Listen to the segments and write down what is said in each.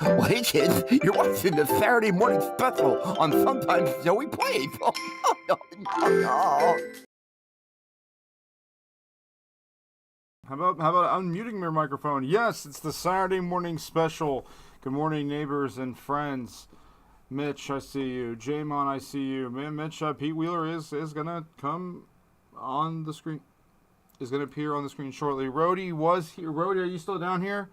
Well, hey kids, you're watching the Saturday morning special on Sometimes Joey Plays. How about unmuting your microphone? Yes, it's the Saturday morning special. Good morning, neighbors and friends. Mitch, I see you. Jamon, I see you. Man, Mitch, Pete Wheeler is gonna come on the screen. Is gonna appear on the screen shortly. Rhodey was here. Rhodey, are you still down here?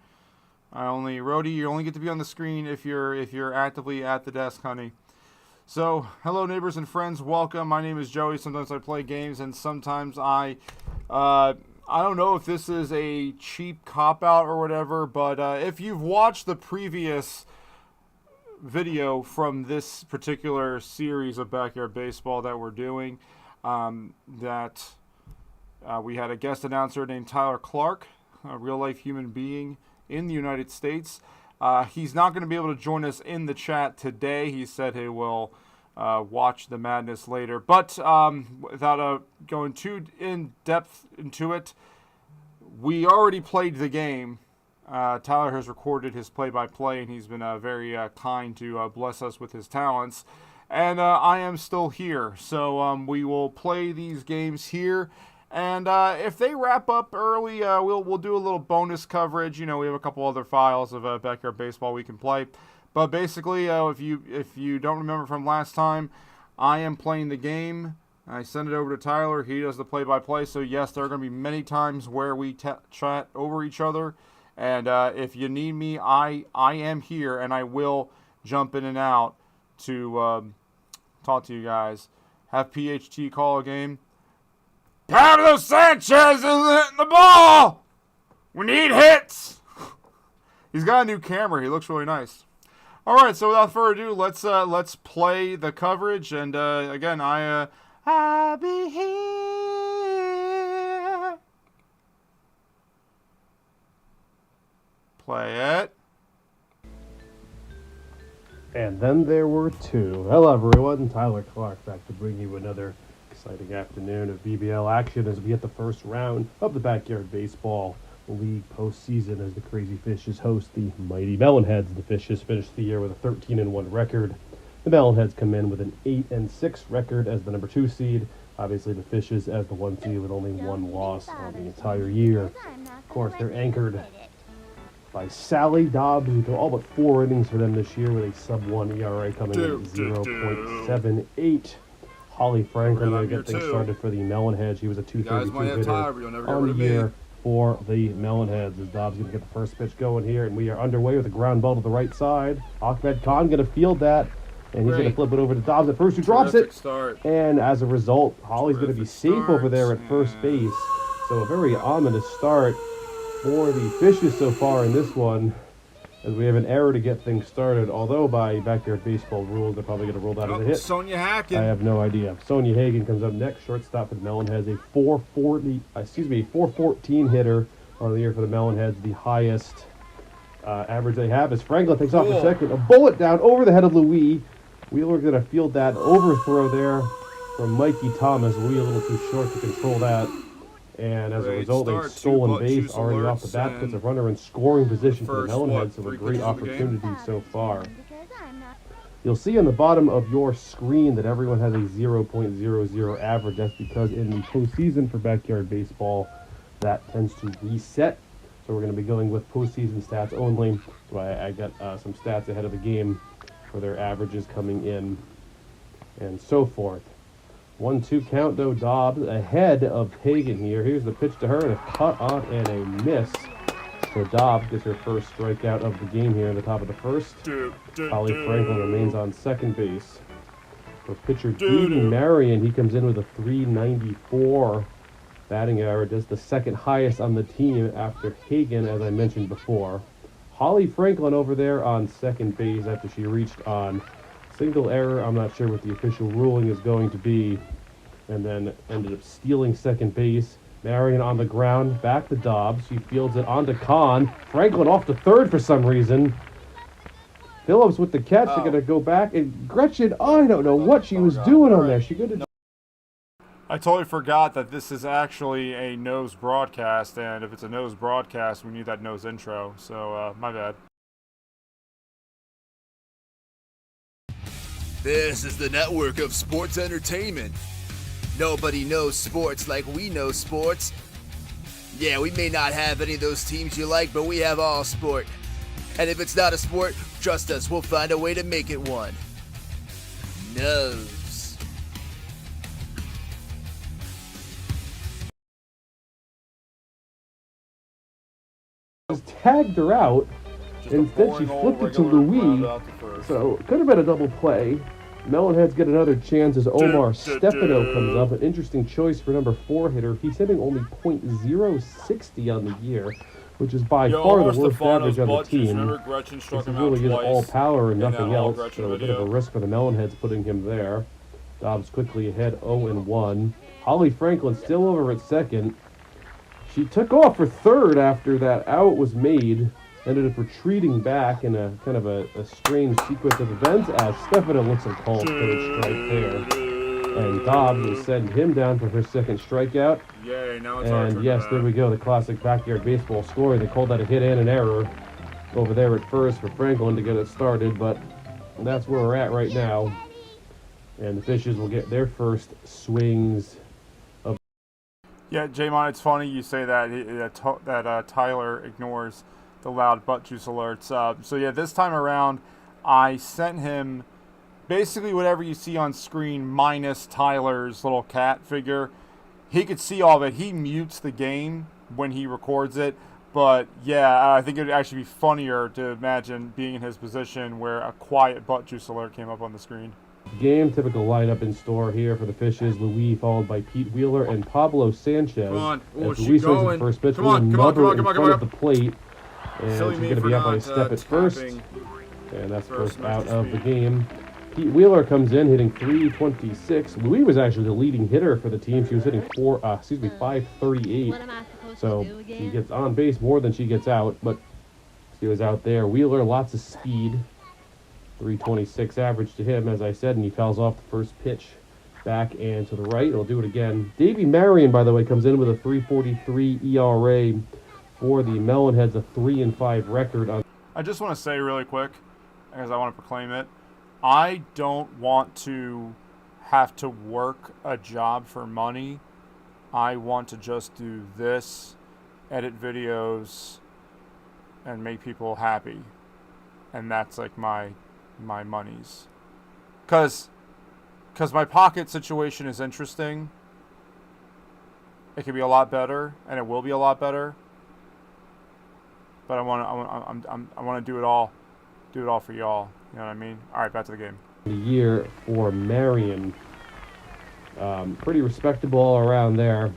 Rhodey, you only get to be on the screen if you're actively at the desk, honey. So, hello, neighbors and friends. Welcome. My name is Joey. Sometimes I play games, and sometimes I don't know if this is a cheap cop-out or whatever, but if you've watched the previous video from this particular series of Backyard Baseball that we're doing, we had a guest announcer named Tyler Clark, a real-life human being in the United States. He's not going to be able to join us in the chat today. He said he will watch the madness later. But without going too in-depth into it, we already played the game. Tyler has recorded his play-by-play, and he's been very kind to bless us with his talents. And I am still here. So we will play these games here. And if they wrap up early, we'll do a little bonus coverage. You know, we have a couple other files of Backyard Baseball we can play. But basically, if you don't remember from last time, I am playing the game. I send it over to Tyler. He does the play-by-play. So yes, there are going to be many times where we chat over each other. And if you need me, I am here, and I will jump in and out to talk to you guys. Have PHT call a game. Pablo Sanchez isn't hitting the ball! We need hits! He's got a new camera. He looks really nice. All right, so without further ado, let's play the coverage. And again, I'll be here. Play it. And then there were two. Hello, everyone. Tyler Clark back to bring you another exciting afternoon of BBL action as we hit the first round of the Backyard Baseball League postseason as the Crazy Fishes host the mighty Melonheads. The Fishes finished the year with a 13-1 record. The Melonheads come in with an 8-6 record as the number 2 seed. Obviously, the Fishes as the 1 seed with only 1 loss on the entire year. Of course, they're anchored by Sally Dobbs, who threw all but 4 innings for them this year with a sub-1 ERA coming in at 0.78. Holly Franklin going to get things started for the Melonheads. He was a 232 hitter on the year for the Melonheads. As Dobbs going to get the first pitch going here, and we are underway with a ground ball to the right side. Ahmed Khan going to field that, and he's going to flip it over to Dobbs at first, who drops it. And as a result, Holly's going to be safe over there at first base. So a very ominous start for the Fishes so far in this one, as we have an error to get things started, although by Backyard Baseball rules, they're probably going to roll that as a hit. Sonia Hacken. I have no idea. Sonia Hagen comes up next. Shortstop for the Melonheads, a 414 hitter on the year for the Melonheads. The highest average they have is Franklin takes off for second. A bullet down over the head of Louis. Wheeler going to field that overthrow there from Mikey Thomas. Louis a little too short to control that. And as a result, a stolen base already off the bat puts a runner in scoring position for the Melonheads, so a great opportunity so far. You'll see on the bottom of your screen that everyone has a 0.00 average. That's because in the postseason for Backyard Baseball, that tends to reset. So we're going to be going with postseason stats only. So I got some stats ahead of the game for their averages coming in and so forth. 1-2 count, though. Dobbs ahead of Hagen here. Here's the pitch to her, and a cut on and a miss. So Dobbs gets her first strikeout of the game here in the top of the first. Holly Franklin remains on second base. For pitcher Davey Marion, he comes in with a 394 batting average. That's the second highest on the team after Hagen, as I mentioned before. Holly Franklin over there on second base after she reached on single error. I'm not sure what the official ruling is going to be. And then ended up stealing second base. Marion on the ground, back to Dobbs. She fields it onto Kahn. Franklin off to third for some reason. Phillips with the catch. They're going to go back. And Gretchen, I don't know what she was doing on there. She could have... I totally forgot that this is actually a nose broadcast, and if it's a nose broadcast, we need that nose intro. So, my bad. This is the network of sports entertainment. Nobody knows sports like we know sports. Yeah, we may not have any of those teams you like, but we have all sport. And if it's not a sport, trust us, we'll find a way to make it one. Nose. Tagged her out. Just a Instead, she boring old flipped it to regular Louis. ground out to first. So, it could have been a double play. Melonheads get another chance as Omar Stefano comes up. An interesting choice for number 4 hitter. He's hitting only .060 on the year, which is by far the worst average on the team. This really is all power and nothing else, so a bit of a risk for the Melonheads putting him there. Dobbs quickly ahead 0-1. Holly Franklin still over at second. She took off for third after that out was made. Ended up retreating back in a kind of a strange sequence of events as Stefano looks like called third strike there. And Dobbs will send him down for her second strikeout. Yay, now it's our turn. And yes, there we go, the classic backyard baseball scoring. They called that a hit and an error over there at first for Franklin to get it started, but that's where we're at right now. And the Fishes will get their first swings. Yeah, Jamon, it's funny you say that Tyler ignores the loud butt juice alerts. So yeah, this time around, I sent him basically whatever you see on screen minus Tyler's little cat figure. He could see all of it. He mutes the game when he records it. But yeah, I think it would actually be funnier to imagine being in his position where a quiet butt juice alert came up on the screen. Game, typical lineup in store here for the Fishes. Louis followed by Pete Wheeler and Pablo Sanchez. Come on. Oh, as Louis swings the first pitch, come on, in front of the plate. And Silly she's me going to for be up by a not, step at first. tapping And that's first first out Mr. of the Speed. game. Pete Wheeler comes in hitting .326. Louis was actually the leading hitter for the team. She was hitting .538. What am I supposed So to do again? she gets on base more than she gets out, but she was out there. Wheeler, lots of speed. .326 average to him, as I said, and he fouls off the first pitch back and to the right. He'll do it again. Davey Marion, by the way, comes in with a .343 ERA for the Melonheads, a 3-5 record. I just want to say really quick, because I want to proclaim it, I don't want to have to work a job for money. I want to just do this, edit videos, and make people happy. And that's like my monies. Because my pocket situation is interesting. It could be a lot better, and it will be a lot better. But I want to do it all for y'all. You know what I mean? All right, back to the game. The year for Marion. Pretty respectable all around there.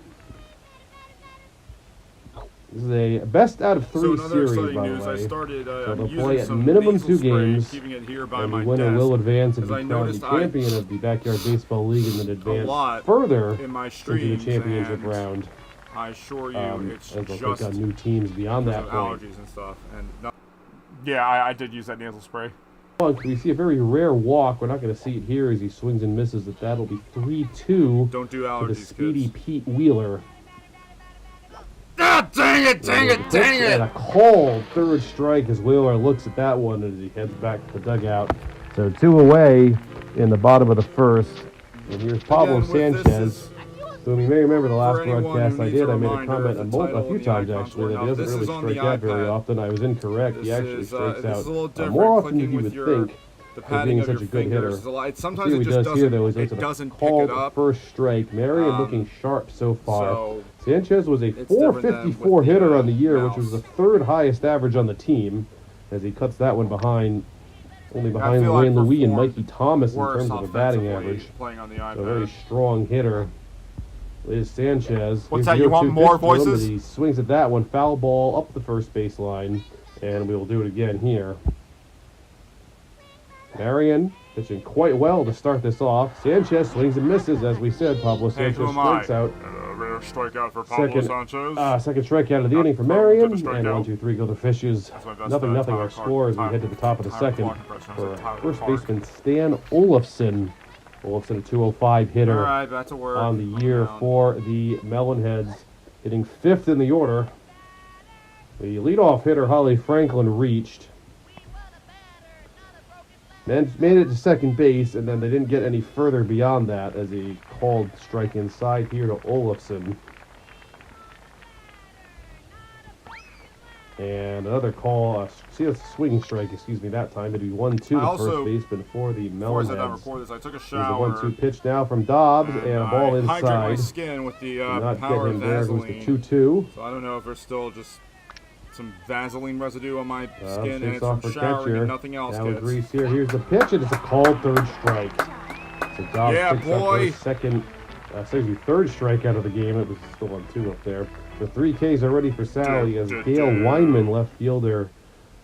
This is a best out of 3 series, by the way. I started So they'll using play at some minimum nasal 2 spray, games. keeping it here by And my the winner desk, will advance and 'cause I be crowned the noticed champion of the Backyard Baseball League and then advance lot further in my into streams, the championship and round. I assure you, it's As they'll just take on new teams beyond because that of point. allergies and stuff. And yeah, I did use that nasal spray. We see a very rare walk. We're not going to see it here as he swings and misses it. That'll be 3-2 Don't do for the allergies, speedy kids. Pete Wheeler. Ah, dang it! And a cold third strike as Wheeler looks at that one as he heads back to the dugout. So 2 away in the bottom of the first. And here's Pablo Again, with this Sanchez. So you may remember the last For anyone broadcast who I needs did. a I made a reminder comment of the a title few and the times icons actually that were he up. doesn't This really is on strike the out very iPad. often. I was incorrect. He This actually is, strikes this out is a little different. more often Clicking than you with would your- think. The for padding being of such your a good hitter. fingers is a lot. Sometimes See it what he just does here, though, is doesn't. it's It a doesn't pick called it up. first strike. Marion looking sharp so far. So Sanchez was a it's different than 454 with the, hitter on the year, which was mouse. the 3rd highest average on the team, as he cuts that one behind, only behind feel I Wayne Louis and performed Mikey Thomas in worse terms of a batting offensively average. playing on the So a iPad. very strong hitter is Sanchez. What's Here's that, the you want 0-2 more pitch to him, voices? as he swings at that one, foul ball up the first baseline, And we will do it again here. Marion pitching quite well to start this off. Sanchez swings and misses, as we said. Pablo Sanchez strikes out. Rare strikeout for Pablo Sanchez. Second strikeout of the inning for Marion. And 1-2-3 go the Fishes. Nothing our score as we head to the top of the second for first baseman Stan Olafson. Olafson, a 205 hitter on the year for the Melonheads, hitting fifth in the order. The leadoff hitter, Holly Franklin, reached. Then made it to second base, and then they didn't get any further beyond that as he called strike inside here to Olafson. And another call, see a swing strike, excuse me, that time. It'd be 1-2 to first baseman for the Melonheads. I took a shower. There's a 1-2 pitch now from Dobbs, and a ball inside. My skin with the not power get him there. Goes Vaseline. to 2-2. So I don't know if there's still just some Vaseline residue on my skin, and Shakes it's off from for showering catcher. and nothing else, Now with kids. Reese here. Here's the pitch, and it's a called third strike. So Dobbs picks up his third strikeout of the game. It was still on 2 up there. The 3 Ks are ready for Sally as Gail Weinman, left fielder,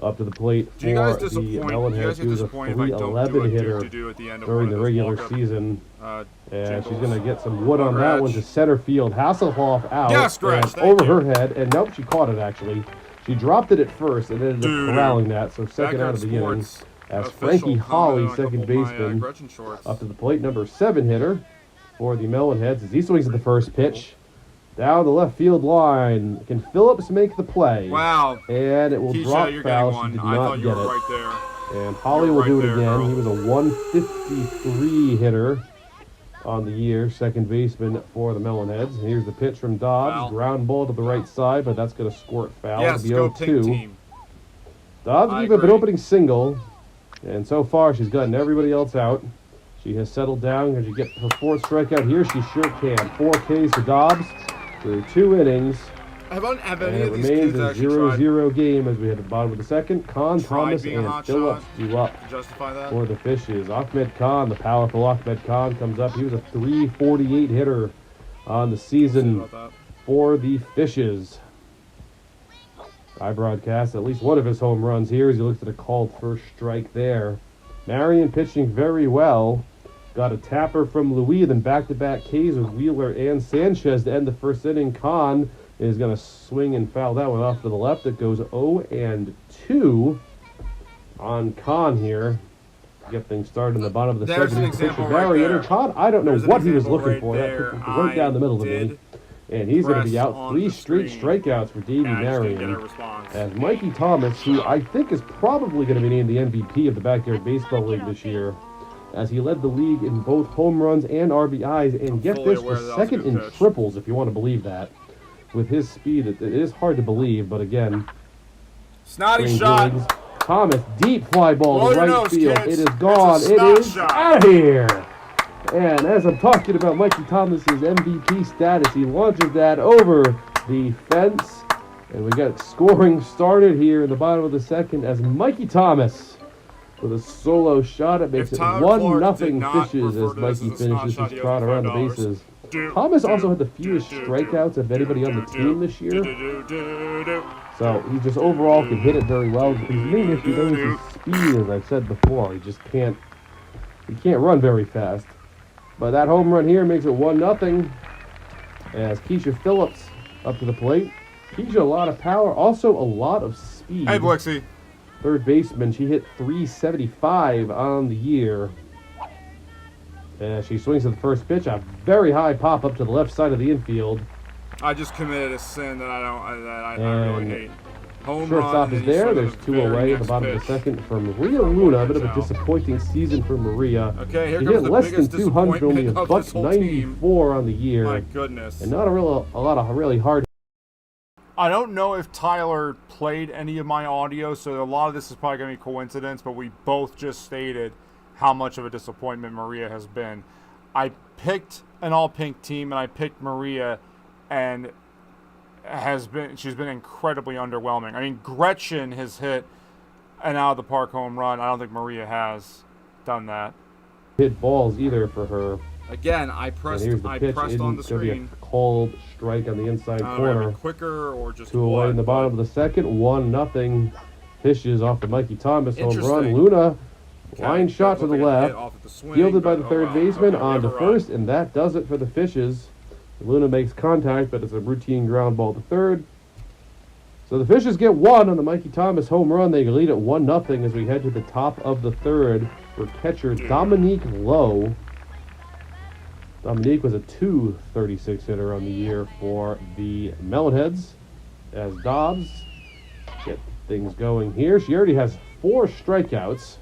up to the plate for the Melonheads. He was a 311 hitter during the regular season. And she's going to get some wood on that one to center field. Hasselhoff out and over her head. And nope, she caught it actually. She dropped it at first and ended up corralling that. So second out of the inning as Frankie Holly, second baseman, up to the plate. Number 7 hitter for the Melonheads as he swings at the first pitch. Down the left field line. Can Phillips make the play? Wow. And it will drop foul. She did not get it. And Holly will do it again. He was a 153 hitter on the year, second baseman for the Melonheads. And here's the pitch from Dobbs. Ground ball to the right side, but that's going to squirt foul. Yes, It'll be 0-2. Dobbs gave up an opening single, and so far she's gotten everybody else out. She has settled down. Can she get her 4th strikeout here? She sure can. 4 Ks to Dobbs through 2 innings. Have And any it of these remains kids a actually 0-0 game as we hit the bottom of the second. Khan, Thomas, being a and hot Phillips shot do up to justify that? for the Fishes. Ahmed Khan, the powerful Ahmed Khan, comes up. He was a 348 hitter on the season for the Fishes. I broadcast at least one of his home runs here as he looks at a called first strike there. Marion pitching very well. Got a tapper from Louis, then back-to-back Ks with Wheeler and Sanchez to end the first inning. Khan is going to swing and foul that one off to the left. It goes 0-2 on Khan here. Get things started in the bottom of the second. An example Khan, I don't know what he was looking for. There. That right down the middle of me. And he's going to be out 3 straight strikeouts for Davey Marion. As Mikey Thomas, who I think is probably going to be named the MVP of the Backyard Baseball League this year, as he led the league in both home runs and RBIs, and get this, was second in triples, if you want to believe that. With his speed, it is hard to believe, but again, snotty shot. Thomas, deep fly ball to right field. Kids. It is gone. It is out of here. And as I'm talking about Mikey Thomas's MVP status, he launches that over the fence, and we got scoring started here in the bottom of the second as Mikey Thomas with a solo shot. It makes it 1-0 Fishes as Mikey finishes his trot around the bases. Thomas also had the fewest strikeouts of anybody on the team this year. So he just overall can hit it very well. His main issue though is his speed, as I've said before. He just can't run very fast. But that home run here makes it 1-0 as Keisha Phillips up to the plate. Keisha, a lot of power, also a lot of speed. Hey, Blixie. Third baseman, she hit 375 on the year. She swings at the first pitch, a very high pop up to the left side of the infield. I just committed a sin that I really hate. Home shortstop run, is there. There's 2 away at the bottom of the second for Maria Luna. A bit of a disappointing season for Maria. Okay, here she comes hit the less than biggest 200, only a disappointment buck of this whole 94 on the year. My goodness. And not a lot of really hard. I don't know if Tyler played any of my audio, so a lot of this is probably going to be coincidence, but we both just stated how much of a disappointment Maria has been. I picked an all-pink team, and I picked Maria, and she's been incredibly underwhelming. I mean, Gretchen has hit an out-of-the-park home run. I don't think Maria has done that. Hit balls either for her. Again, I pressed on the screen. A cold strike on the inside corner. Quicker or just 2 away in the bottom of the second. 1-0 Fishes off the Mikey Thomas home run. Interesting. Luna, Okay, line shot to the looked like a hit left. off at the swing, Fielded by but the third wow. baseman Okay, on to never mind. first, and that does it for the Fishes. Luna makes contact, but it's a routine ground ball to third. So the Fishes get one on the Mikey Thomas home run. They lead at 1-0 as we head to the top of the third for catcher Dominique Lowe. Dominique was a .236 hitter on the year for the Melonheads. As Dobbs get things going here. She already has 4 strikeouts.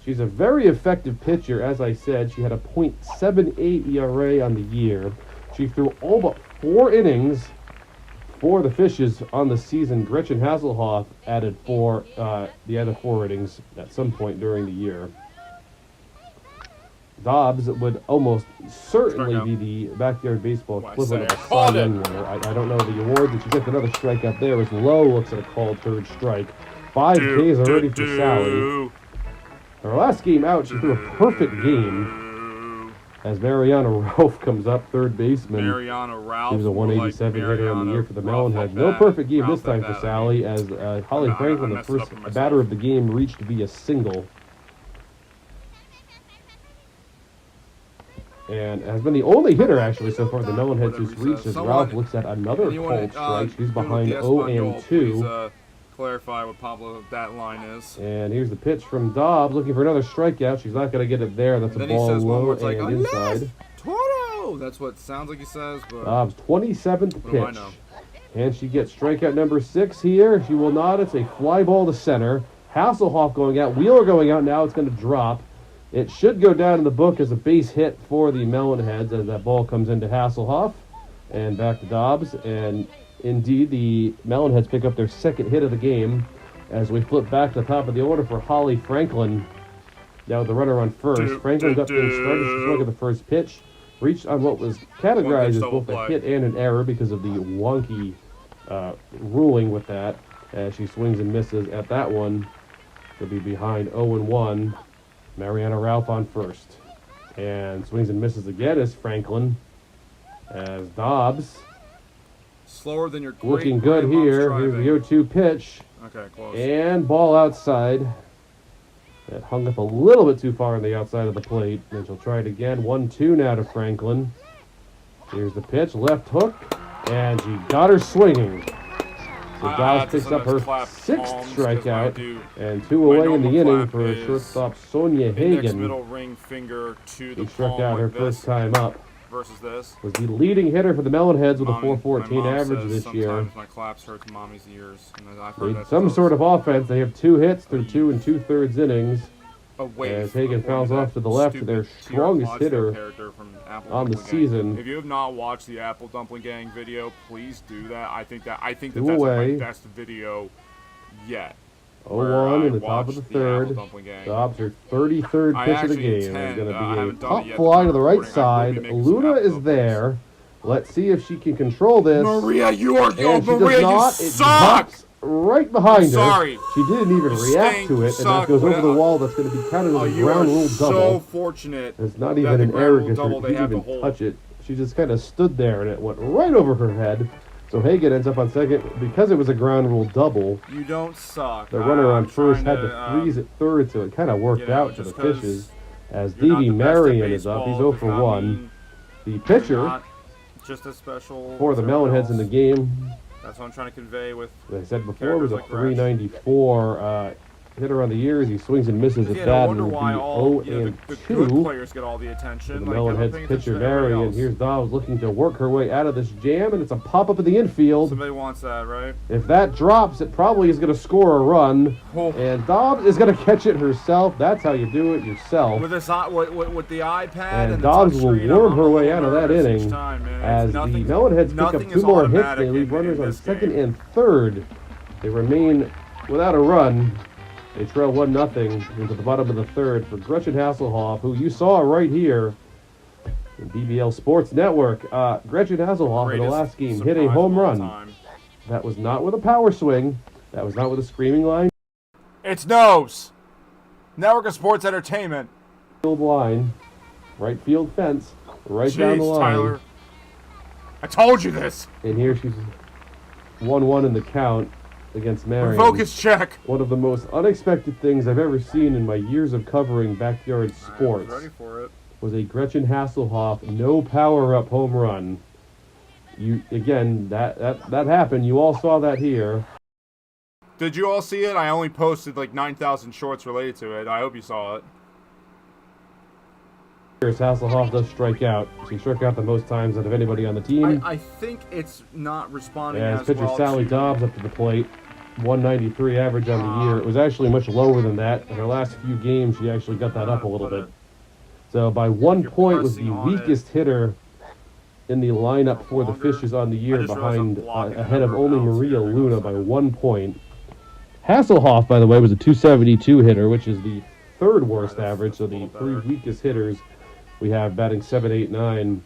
She's a very effective pitcher, as I said. She had a .78 ERA on the year. She threw all but 4 innings for the Fishes on the season. Gretchen Hasselhoff added 4 innings at some point during the year. Dobbs would almost certainly be the backyard baseball equivalent of a Cy Young winner. I don't know the award, but she gets another strikeout there as Lowe looks at a called third strike. 5 Ks already for Sally. Her last game out, she threw a perfect game as Mariana Ralph comes up, third baseman. Mariana Ralph. She was a 187 hitter on the year for the Melonheads. No perfect game this time for Sally as Holly Franklin, the first batter of the game, reached via single. And has been the only hitter, actually, so far the Melonheads who's reached as Ralph looks at another called strike. She's behind 0-2. Clarify what Pablo that line is. And here's the pitch from Dobbs, looking for another strikeout. She's not going to get it there. That's a ball low and inside. Toro! That's what it sounds like he says, but Dobbs' 27th what do I pitch. know? And she gets strikeout number 6 here. She will not. It's a fly ball to center. Hasselhoff going out. Wheeler going out now. It's going to drop. It should go down in the book as a base hit for the Melonheads as that ball comes into Hasselhoff. And back to Dobbs. And indeed, the Melonheads pick up their second hit of the game as we flip back to the top of the order for Holly Franklin. Now with the runner on first. Franklin got things started. She swung at the first pitch. Reached on what was categorized as both a hit and an error because of the wonky ruling with that. As she swings and misses at that one. She'll be behind 0-1. Mariana Ralph on first. And swings and misses again as Franklin. As Dobbs. Slower than your Looking good here. Here's the 0-2 pitch. Okay, close. And ball outside. That hung up a little bit too far on the outside of the plate. And she'll try it again. 1-2 now to Franklin. Here's the pitch. Left hook. And she got her swinging. So Dobbs picks up her 6th strikeout. And 2 away in the inning for shortstop Sonia Hagen. Middle ring finger to the She struck out her first time up. Versus this. Was the leading hitter for the Melonheads with a Mommy, 4.14 my mom average says this year. sometimes my claps hurt mommy's ears. And I've heard Need that some since sort of offense. They have 2 hits through 2 2/3 innings. As Hagen fouls off to the left to their strongest hitter on the season. If you have not watched the Apple Dumpling Gang video, please do that. I think that's like my best video yet. 0-1 in the top of the third. Dobbs her 33rd pitch of the game. It's going to be a pop fly to the right side. Luna is there. Let's see if she can control this. Maria, you are and she does not. It drops right behind her. She didn't even react to it, and that goes over the wall. That's going to be counted as a ground rule double. So fortunate. It's not even an error because she didn't even touch it. She just kind of stood there, and it went right over her head. So Hagen ends up on second because it was a ground rule double. You don't suck. The runner on first had to freeze at third, so it kind of worked out to the Fishes. As Davey Marion is up, he's 0 for 1. The pitcher just as special for the Melonheads in the game. That's what I'm trying to convey with. As I said before, was a 394 hitter on the year as he swings and misses at that, and will be 0-2. The good players get all the attention. The Melonheads pitcher Marion. Here's Dobbs looking to work her way out of this jam, and it's a pop-up in the infield. Somebody wants that, right? If that drops, it probably is going to score a run. Oh. And Dobbs is going to catch it herself. That's how you do it yourself. With this, with the iPad and Dobbs will worm her way out of that nervous inning each time, man. as the Melonheads pick up 2 more hits. They leave runners on second and third. They remain without a run. They trail 1-0 into the bottom of the third for Gretchen Hasselhoff, who you saw right here in BBL Sports Network. Gretchen Hasselhoff in the last game hit a home run. That was not with a power swing. That was not with a screaming line. It's nose. Network of Sports Entertainment. Field line, right field fence, right down the line. Tyler. I told you this. And here she's 1-1 in the count. against Marion. Focus check. One of the most unexpected things I've ever seen in my years of covering backyard sports Ready for it. was a Gretchen Hasselhoff no power-up home run. That happened. You all saw that here. Did you all see it? I only posted like 9,000 shorts related to it. I hope you saw it. Here's Hasselhoff does strike out. She struck out the most times out of anybody on the team. I think it's not responding As as pitcher well Sally to- Dobbs up to the plate. 193 average on the year. It was actually much lower than that. In her last few games, she actually got that up a little bit. So by 1 you're point was pressing the on weakest hitter in the lineup for the longer. Fishes on the I year, just realized I'm behind blocking ahead of the only number of Maria outs here. Luna by 1 point. Hasselhoff, by the way, was a 272 hitter, which is the third worst average. So a the little three better. weakest hitters we have batting 7, 8, 9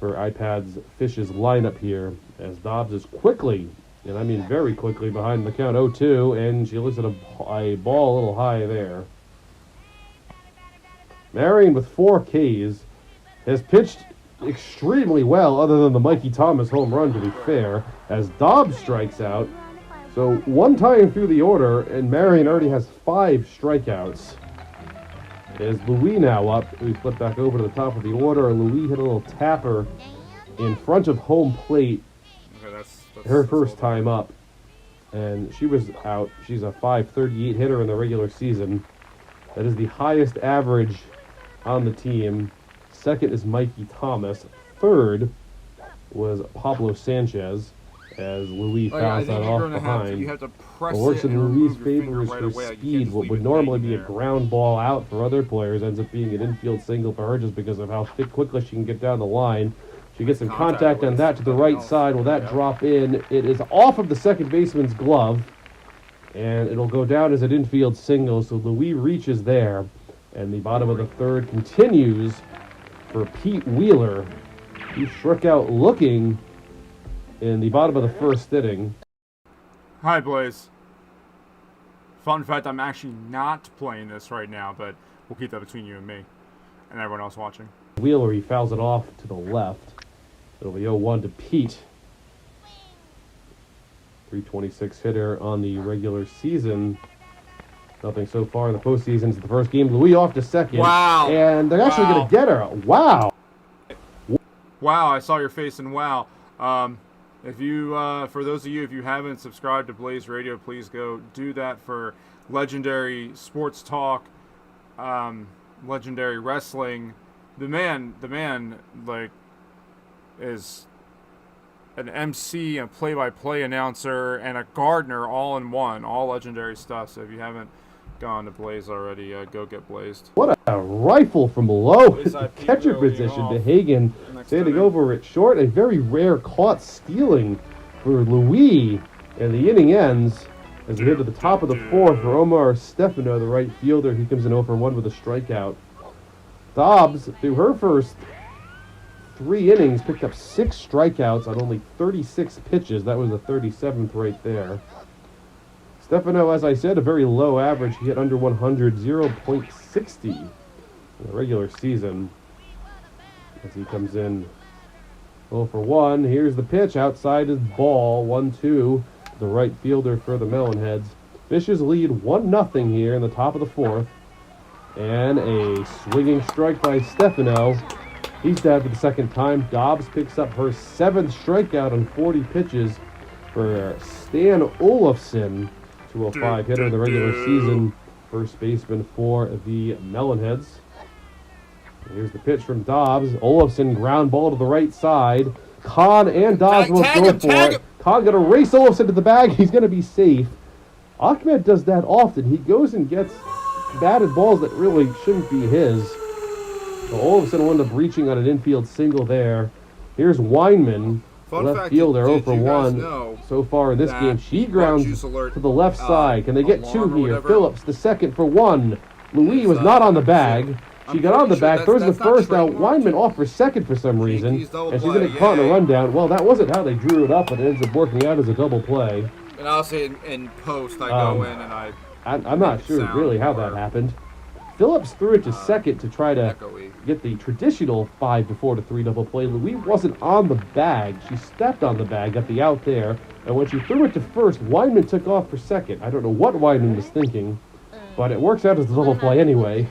for iPad's Fishes lineup here, as Dobbs is quickly, and I mean very quickly, behind the count 0-2, and she looks at a ball a little high there. Marion with 4 Ks has pitched extremely well, other than the Mikey Thomas home run, to be fair, as Dobbs strikes out. So one time through the order, and Marion already has 5 strikeouts. Is Louis now up? We flip back over to the top of the order, and Louis hit a little tapper in front of home plate Okay, that's her that's first all time up, and she was out. She's a .538 hitter in the regular season. That is the highest average on the team. Second is Mikey Thomas. Third was Pablo Sanchez, as Louis Oh, yeah, I fouls think that you're off gonna behind. you have to press What works it in and Louis' remove your finger favor is right her away. You can't speed. just What leave would it normally hanging be a there. ground ball out for other players ends up being an infield single for her just because of how quickly she can get down the line. She gets some contact on that to the right side. Will that drop in? It is off of the second baseman's glove, and it'll go down as an infield single. So Louis reaches there, and the bottom of the third continues for Pete Wheeler. He struck out looking in the bottom of the first inning. Hi, Blaze. Fun fact, I'm actually not playing this right now, but we'll keep that between you and me and everyone else watching. Wheeler, he fouls it off to the left. It'll be 0-1 to Pete. 326 hitter on the regular season. Nothing so far in the postseason. It's the first game. Louis off to second. Wow. And they're actually Wow. going to get her. Wow. Wow, I saw your face and wow. If you, for those of you, if you haven't subscribed to Blaze Radio, please go do that for legendary sports talk, legendary wrestling. The man, like, is an MC, a play-by-play announcer, and a gardener all in one, all legendary stuff. So if you haven't gone to Blaze already, go get blazed. What a rifle from low Blaze at the IP catcher really position off. to Hagen. Next Standing inning. over at short. A very rare caught stealing for Louis. And the inning ends as we head to the top of the fourth for Omar Stefano, the right fielder. He comes in 0-for-1 with a strikeout. Dobbs, through her first 3 innings, picked up 6 strikeouts on only 36 pitches. That was the 37th right there. Stefano, as I said, a very low average. He hit under 100, 0.60 in the regular season. As he comes in 0-for-1. Here's the pitch. Outside is ball. 1-2. The right fielder for the Melonheads. Fishes lead 1-0 here in the top of the fourth. And a swinging strike by Stefano. He's down for the second time. Dobbs picks up her 7th strikeout on 40 pitches for Stan Olafson, 205 hitter in the regular season, first baseman for the Melonheads. Here's the pitch from Dobbs. Olafson ground ball to the right side. Kahn and Dobbs will go for it. Kahn going to race Olafson to the bag. He's going to be safe. Ahmed does that often. He goes and gets batted balls that really shouldn't be his. So Olafson will end up reaching on an infield single there. Here's Weinman, Fun left fact, fielder, did 0 for you guys 1 know so far in this that game. She Blood grounds Juice Alert, to the left side. Can they get 2 alarm or here? whatever Phillips, the second for 1. Louis is, was not on the I'm bag. She got on the pretty bag, sure throws the that's not first out. trademarked. Weinman off for second for some reason. Yankees double And she's play, going to caught in a yay. rundown. Well, that wasn't how they drew it up, but it ends up working out as a double play. And I'll say in post, I go in and I I'm not Make it sure sound really how more- that happened. Phillips threw it to second to try to Echoey. get the traditional 5-4-3 double play. Louis wasn't on the bag. She stepped on the bag, got the out there, and when she threw it to first, Weinman took off for second. I don't know what Weinman was thinking, but it works out as a double play anyway.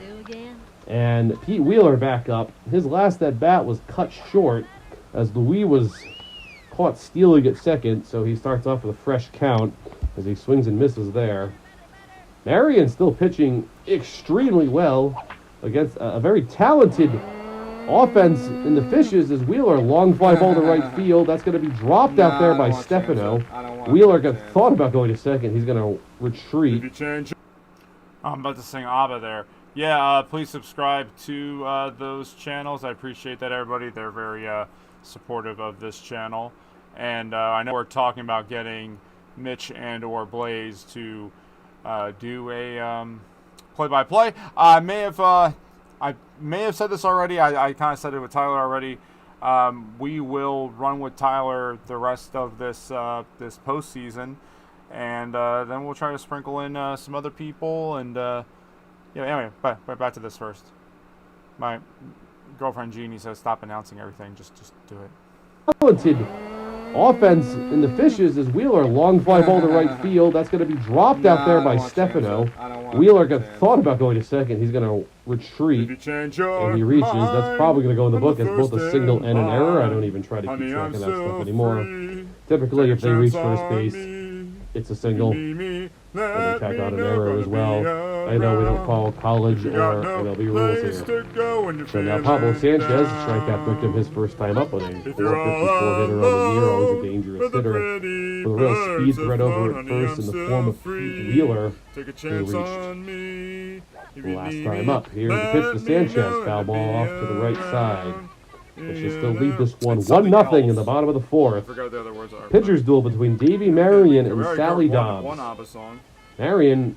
And Pete Wheeler back up. His last at bat was cut short as Louis was caught stealing at second, so he starts off with a fresh count as he swings and misses there. Marion still pitching extremely well against a very talented offense in the Fishes as Wheeler, long fly ball to right field. That's going to be dropped out there by Stefano. Wheeler thought about going to second. He's going to retreat. I'm about to sing ABBA there. Yeah, please subscribe to those channels. I appreciate that, everybody. They're very supportive of this channel. And I know we're talking about getting Mitch and or Blaze to do a play-by-play. I may have said this already. I kind of said it with Tyler already. We will run with Tyler the rest of this this postseason, and then we'll try to sprinkle in some other people. And anyway, back to this first. My girlfriend Jeannie says stop announcing everything. Just do it. Talented offense in the Fishes as Wheeler, long fly ball to right field. That's going to be dropped out there by Stefano. Wheeler thought about going to second. He's going to retreat, and he reaches. That's probably going to go in the book as both a single and an error. I don't even try to keep track of that stuff anymore. Typically, if they reach first base, it's a single, and they tack on an error as well. I know we don't follow college or MLB rules here. So now Pablo Sanchez, strikeout victim his first time up on a 454 hitter on the year, always a dangerous hitter. With a real speed threat over at first in the form of Pete Wheeler, who reached last time up. Here's the pitch to Sanchez, foul ball off to the right side. They should still lead this one 1-0 in the bottom of the fourth. Pitcher's duel between Davey Marion and Sally Dobbs. Marion,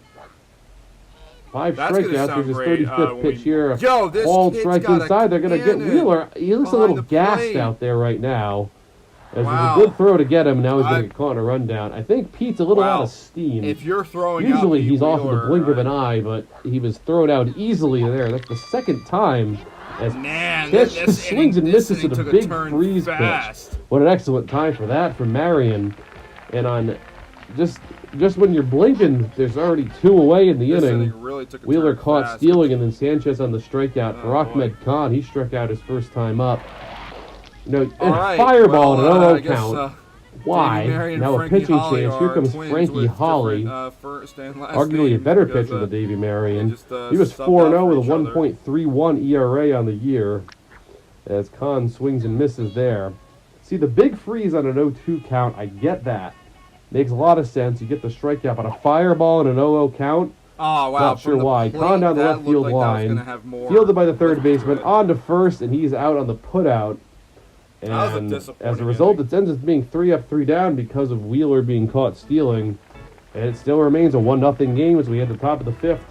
5 strikeouts. There's his 35th pitch here. Ball strike inside. They're going to get Wheeler. He looks a little gassed out there right now. As there's a good throw to get him. Now he's going to get caught in a rundown. I think Pete's a little out of steam. If you're throwing usually he's off with the blink of an eye, but he was thrown out easily there. That's the second time. As pitch swings and misses at a big freeze pitch. What an excellent time for that from Marion. And on just when you're blinking, there's already 2 away in the inning. Wheeler caught stealing, and then Sanchez on the strikeout for Ahmed Khan. He struck out his first time up. Fireball and 0-0 count. Why? Now a pitching chance. Here comes Frankie Holly. Arguably a better pitcher than Davey Marion. He was 4-0 with a 1.31 ERA on the year. As Khan swings and misses there. See, the big freeze on an 0-2 count, I get that. Makes a lot of sense. You get the strikeout, but a fireball and an 0-0 count? Oh, wow. Not sure why. Khan down the left field line. Fielded by the third baseman. On to first, and he's out on the putout. And as a result, it ends up being 3 up, 3 down because of Wheeler being caught stealing. And it still remains a 1-0 game as we hit the top of the 5th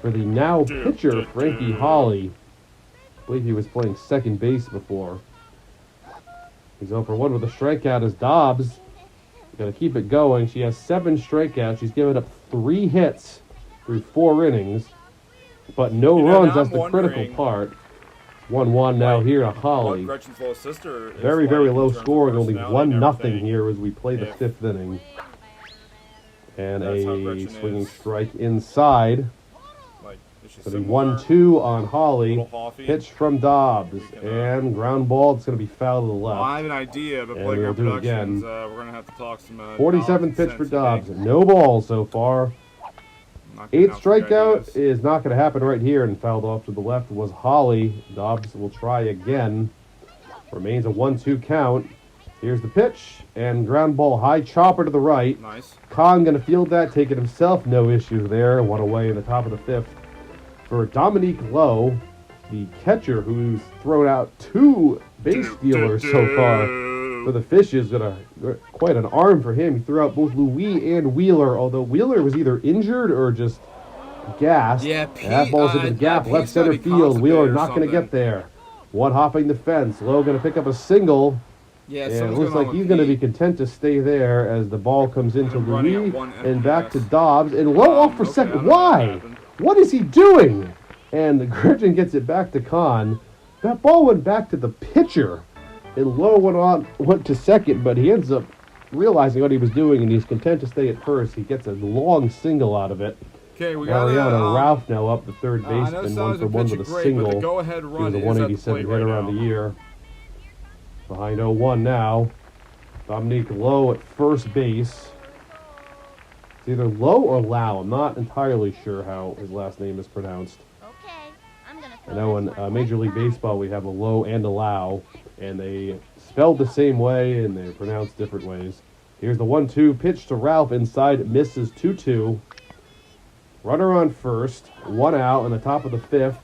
for the now pitcher, Frankie Holly. I believe he was playing second base before. He's 0-for-1 with a strikeout as Dobbs. Got to keep it going. She has 7 strikeouts. She's given up 3 hits through 4 innings. But no runs, that's the critical part. 1-1 now here to Holly. Very, very low scoring, only 1-0 here as we play the 5th inning. And a swinging strike inside. So the 1-2 on Holly. Pitch from Dobbs. And ground ball. It's going to be foul to the left. I have an idea, but Playground Productions, we're going to have to talk some 47th pitch for Dobbs. No ball so far. 8th strikeout is not going to happen right here, and fouled off to the left was Holly. Dobbs will try again. Remains a 1-2 count. Here's the pitch, and ground ball high chopper to the right. Nice. Khan going to field that, take it himself. No issues there. 1 away in the top of the 5th. For Dominique Lowe, the catcher who's thrown out 2 base stealers so far for the Fishes. Quite an arm for him. He threw out both Louis and Wheeler, although Wheeler was either injured or just gassed. Yeah, Pete, that ball's in the gap, left center field. Wheeler not going to get there. One hopping the fence. Lowe going to pick up a single. Yeah, and it looks like he's going to be content to stay there as the ball comes into Louis and back to Dobbs. And Lowe off for second. Why? What is he doing? And the Gurchin gets it back to Khan. That ball went back to the pitcher. And Lowe went to second, but he ends up realizing what he was doing, and he's content to stay at first. He gets a long single out of it. Okay, we got Ralph now up the third I know baseman, Sally's 1 for 1 with a pitching great, single. but the go-ahead He run was a is at the 187 plate hitter right on now. the year. Behind 0-1 now. Dominique Lowe at first base. It's either Lowe or Lau. I'm not entirely sure how his last name is pronounced. Okay, I'm gonna I know in Major League Baseball we have a Lowe and a Lau, and they spelled the same way and they're pronounced different ways. Here's the 1-2 pitch to Ralph inside. It misses 2-2. Runner on first, 1 out in the top of the 5th,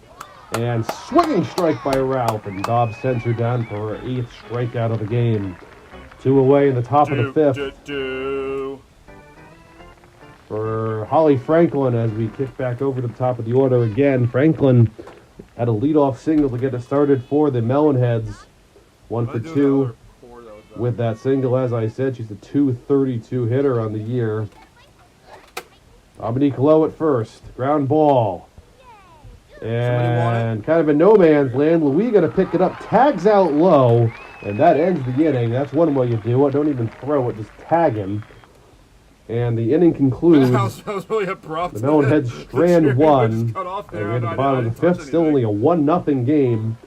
and swinging strike by Ralph, and Dobbs sends her down for her 8th strikeout of the game. 2 away in the top of the 5th. For Holly Franklin as we kick back over to the top of the order again. Franklin had a leadoff single to get it started for the Melonheads. 1 for 2 with that single. As I said, she's a .232 hitter on the year. Dominique Lowe at first. Ground ball. And kind of in no man's land. Louis going to pick it up. Tags out Lowe. And that ends the inning. That's one way you do it. Don't even throw it. Just tag him. And the inning concludes. That was really abrupt. The Melonheads strand 1. And we're at the bottom of the 5th. Still only a 1-0 game.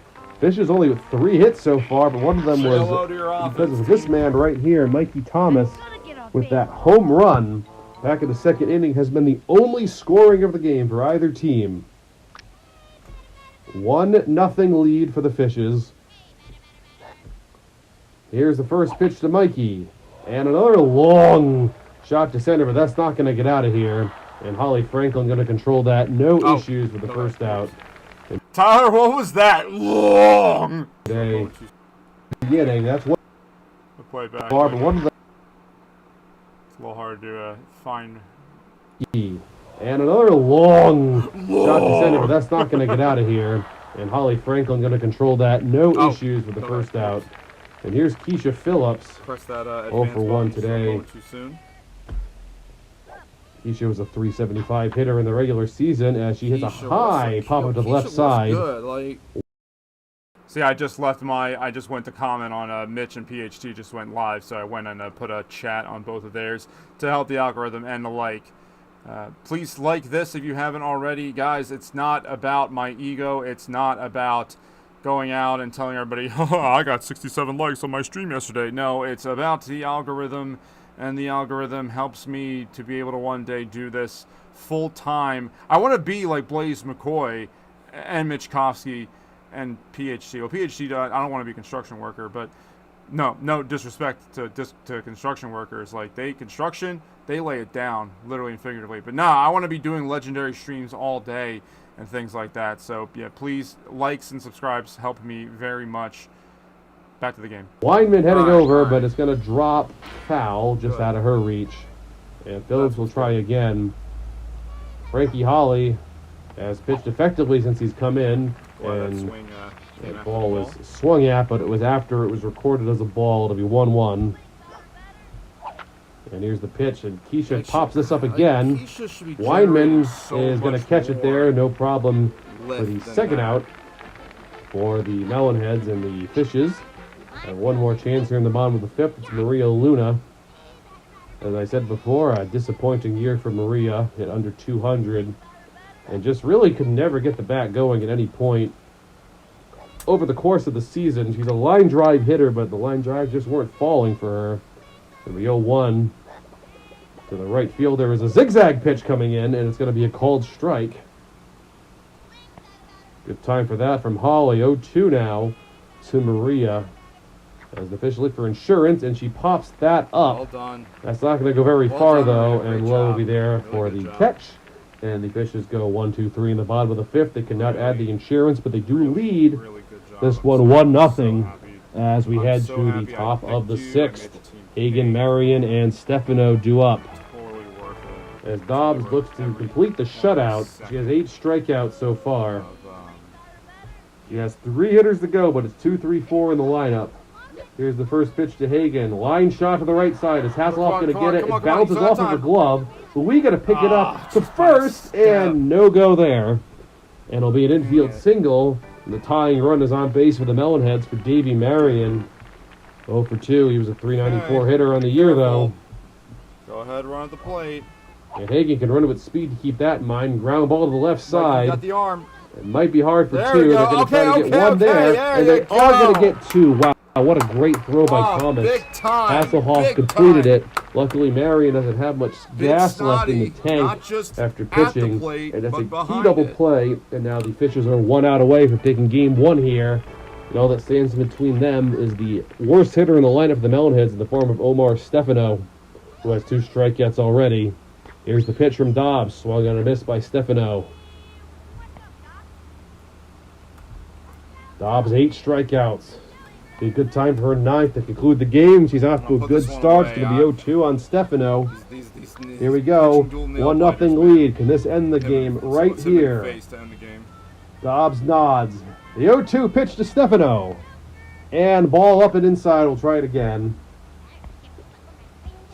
Fish is only 3 hits so far, but one of them was because of this man right here, Mikey Thomas, with that home run back in the 2nd inning, has been the only scoring of the game for either team. 1-0 lead for the Fishes. Here's the first pitch to Mikey. And another long shot to center, but that's not going to get out of here. And Holly Franklin going to control that. No issues with the first out. Tyler, what was that? Long! Today, beginning, that's one. Play back. Far, but one of the It's a little hard to find. and another long shot to center, but that's not going to get out of here. And Holly Franklin going to control that. No issues with the first out. And here's Keisha Phillips. Press that 0 for 1 today. Too soon. Keisha was a .375 hitter in the regular season as she hits a high pop up to the left side. Good, See, I just went to comment on Mitch and PHT just went live, so I went and put a chat on both of theirs to help the algorithm and the like. Please like this if you haven't already. Guys, it's not about my ego. It's not about going out and telling everybody, oh, I got 67 likes on my stream yesterday. No, it's about the algorithm, and the algorithm helps me to be able to one day do this full time. I want to be like Blaze McCoy and Mitch Kofsky and PHT. Well, PHT, I don't want to be a construction worker, but no disrespect to construction workers. Like, they lay it down, literally and figuratively. But I want to be doing legendary streams all day and things like that. So, yeah, please, likes and subscribes help me very much. Back to the game. Weinman heading over, but it's going to drop foul just out of her reach. And Phillips will try again. Frankie Holly has pitched effectively since he's come in. And that ball was swung at, but it was after it was recorded as a ball. It'll be 1-1. And here's the pitch, and Keisha pops this up again. Weinman is going to catch it there, no problem for the second out for the Melonheads and the Fishes. And one more chance here in the bottom of the 5th. It's Maria Luna. As I said before, a disappointing year for Maria, hit under 200, and just really could never get the bat going at any point over the course of the season. She's a line drive hitter, but the line drives just weren't falling for her. It'll be 0-1. To the right field, there is a zigzag pitch coming in, and it's going to be a called strike. Good time for that from Holly. 0-2 now to Maria. As the fish look for insurance, and she pops that up. Well done. That's not going to go very far, though, Maria. and Lowe will be there for the catch. And the Fishes go 1-2-3 in the bottom of the 5th. They cannot add the insurance, but they do lead this one 1-0 as we head to the top of the 6th. Hagen, Marion, and Stefano due up. As Dobbs looks to complete the shutout, she has 8 strikeouts so far. She has 3 hitters to go, but it's 2-3-4 in the lineup. Here's the first pitch to Hagen. Line shot to the right side. Is Hasselhoff going to get it? It bounces off of her glove. But we got to pick it up to first, and no go there. And it'll be an infield single. And the tying run is on base for the Melonheads for Davey Marion. 0 for 2. He was a 394 hitter on the year, though. Go ahead, run at the plate. And Hagan can run it with speed to keep that in mind. Ground ball to the left side. Got the arm. It might be hard for There 2. we go. They're going to try to get one there. there. And they you are going to go. get 2. Wow, what a great throw by Thomas. Big time. Hasselhoff Big completed time. it. Luckily, Marion doesn't have much Big gas left in the snotty, not tank just after at the pitching. plate, And that's but a key behind double it. play. And now the Fishers are 1 out away from taking game 1 here. And all that stands in between them is the worst hitter in the lineup for the Melonheads in the form of Omar Stefano, who has 2 strikeouts already. Here's the pitch from Dobbs, swung on a miss by Stefano. Dobbs 8 strikeouts. Be a good time for her 9th to conclude the game. She's off to a good start. It's going to be 0-2 on Stefano. Here we go. 1-0 lead. Can this end the game right here? Dobbs nods. The 0-2 pitch to Stefano. And ball up and inside. We'll try it again.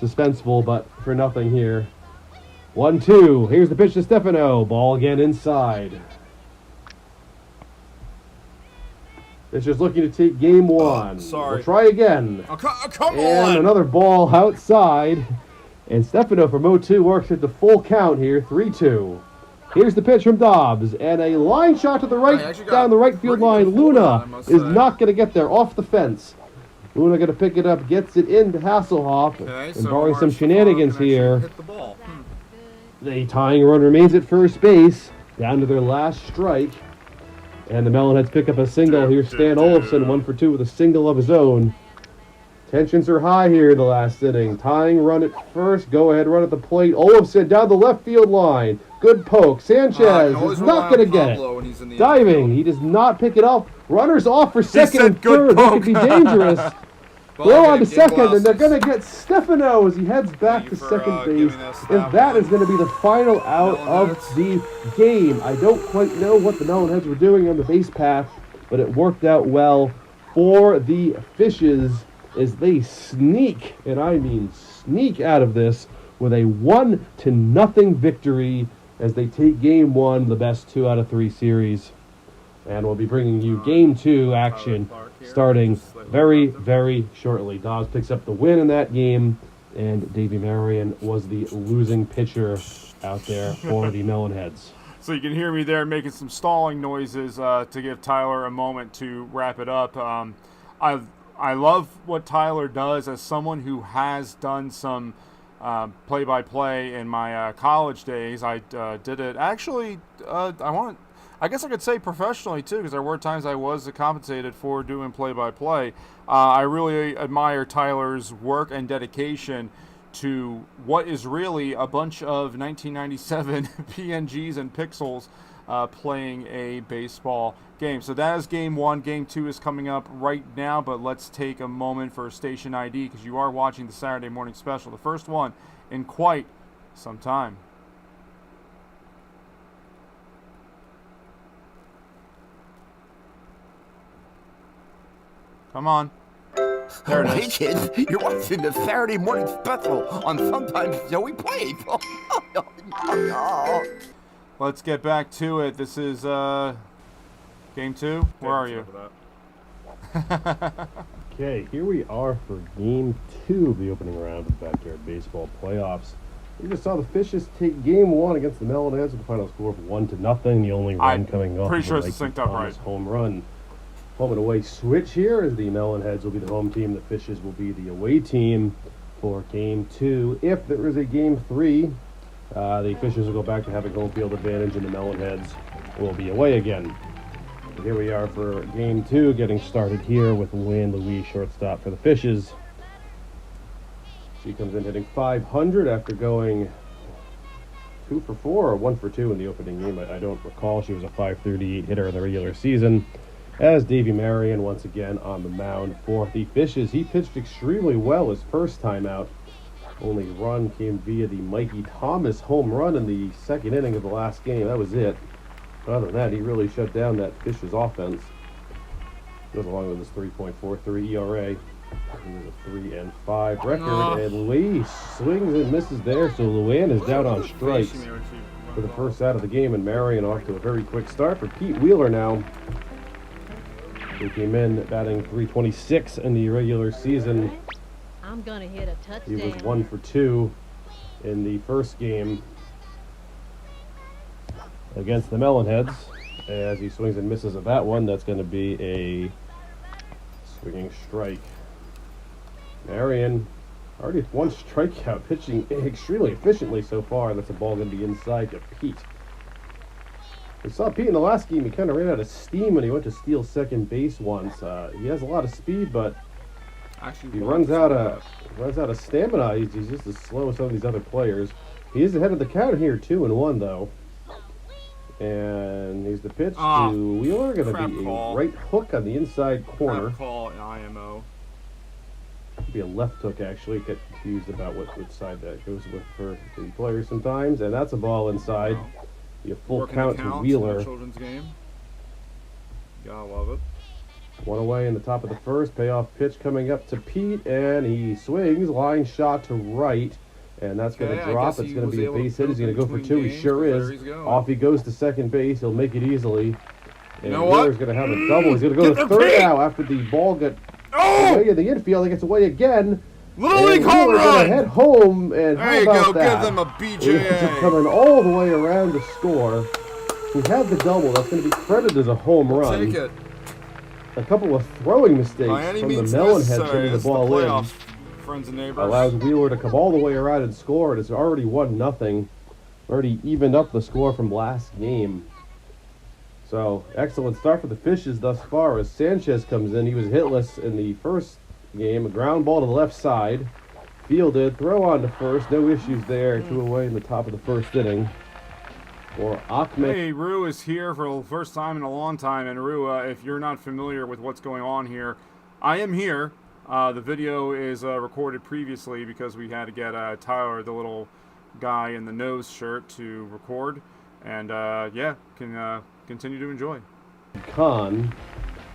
Suspenseful, but for nothing here. 1-2. Here's the pitch to Stefano. Ball again inside. It's just looking to take game 1. Sorry. We'll try again. Come And on. another ball outside. And Stefano from 0-2 works at the full count here. 3-2. Here's the pitch from Dobbs. And a line shot to the right, down the right field line. Luna is not going to get there. Off the fence. Luna going to pick it up. Gets it into Hasselhoff. And barring some shenanigans here. Hit the ball. The tying run remains at first base. Down to their last strike. And the Melonheads pick up a single. Here's Stan Olafson, 1 for 2 with a single of his own. Tensions are high here in the last inning. Tying run at first. Go ahead run at the plate. Olafson down the left field line. Good poke. Sanchez is not going to get it. Diving. He does not pick it up. Runners off for second and third. That could be dangerous. Throw on to second, and they're going to get Stefano as he heads back to second base. And that is going to be the final out of the game. I don't quite know what the Melonheads were doing on the base path, but it worked out well for the Fishes as they sneak, and I mean sneak out of this with a 1-0 victory as they take game 1, the best 2 out of 3 series. And we'll be bringing you game 2 action starting very, very shortly. Dobbs picks up the win in that game, and Davey Marion was the losing pitcher out there for the Melonheads. So you can hear me there making some stalling noises to give Tyler a moment to wrap it up. I love what Tyler does as someone who has done some play-by-play in my college days. I did it actually. I guess I could say professionally too, because there were times I was compensated for doing play-by-play. I really admire Tyler's work and dedication to what is really a bunch of 1997 PNGs and pixels playing a baseball game. So that is game 1. Game 2 is coming up right now, but let's take a moment for station ID because you are watching the Saturday morning special, the first one in quite some time. Come on. There it Hey is. kids, you're watching the Saturday morning special on Sometimes Joey Plays. Let's get back to it. This is game 2. Where are you? Okay, here we are for game 2 of the opening round of the Backyard Baseball playoffs. We just saw the Fishes take game 1 against the Melonheads with a final score of 1-0. The only run coming off pretty of sure the it's Mikey synced up Thomas right. home run. Home and away switch here as the Melonheads will be the home team. The Fishes will be the away team for game 2. If there is a game 3, the Fishes will go back to having home field advantage and the Melonheads will be away again. So here we are for game 2, getting started here with Wayne Louise, shortstop for the Fishes. She comes in hitting .500 after going 2 for 4 or 1 for 2 in the opening game. I don't recall. She was a .538 hitter in the regular season. As Davey Marion once again on the mound for the Fishes. He pitched extremely well his first time out. Only run came via the Mikey Thomas home run in the second inning of the last game. That was it. Other than that, he really shut down that Fishes offense. Goes along with his 3.43 ERA. He was a 3-5 record. And Louise swings and misses there, so Luann is down on strikes. for the first out of the game, and Marion off to a very quick start for Pete Wheeler now. He came in batting .326 in the regular season. I'm gonna hit a touchdown. He was 1 for 2 in the first game against the Melonheads. As he swings and misses at that one, that's going to be a swinging strike. Marion already with 1 strikeout, pitching extremely efficiently so far. That's a ball going to be inside to Pete. We saw Pete in the last game. He kind of ran out of steam when he went to steal second base once. He has a lot of speed, but Actually, he runs out of stamina. He's just as slow as some of these other players. He is ahead of the count here, 2-1 though. And here's the pitch to Wheeler. Going to be a right hook on the inside corner. Crap call in IMO. Could be a left hook actually. Get confused about which side that goes with for the players sometimes. And that's a ball inside. Be a full Working count the to count Wheeler. in a children's game. Gotta love it. 1 away in the top of the first. Payoff pitch coming up to Pete, and he swings. Line shot to right, and that's going to drop. It's going to be a base hit. He's going to go for 2. He sure is. Off he goes to second base. He'll make it easily. And Wheeler's going to have a double. He's going to go to third now after the ball got away in the infield. He gets away again. Little League home Wheeler's run! going to head home, and There you how about go. that? Give them a He's BJ. coming all the way around to score. He had the double. That's going to be credited as a home run. Take it. A couple of throwing mistakes By any from the means Melonheads necessary. hitting the It's ball in. playoffs, friends and neighbors. Allows Wheeler to come all the way around and score, and it's already 1-0. Already evened up the score from last game. So, excellent start for the Fishes thus far as Sanchez comes in. He was hitless in the first game. A ground ball to the left side. Fielded, throw on to first. No issues there. 2 away in the top of the first inning. For Ahmed. Hey, Rue is here for the first time in a long time. And Rue, if you're not familiar with what's going on here, I am here. The video is recorded previously because we had to get Tyler, the little guy in the nose shirt, to record. And yeah, can continue to enjoy. Khan,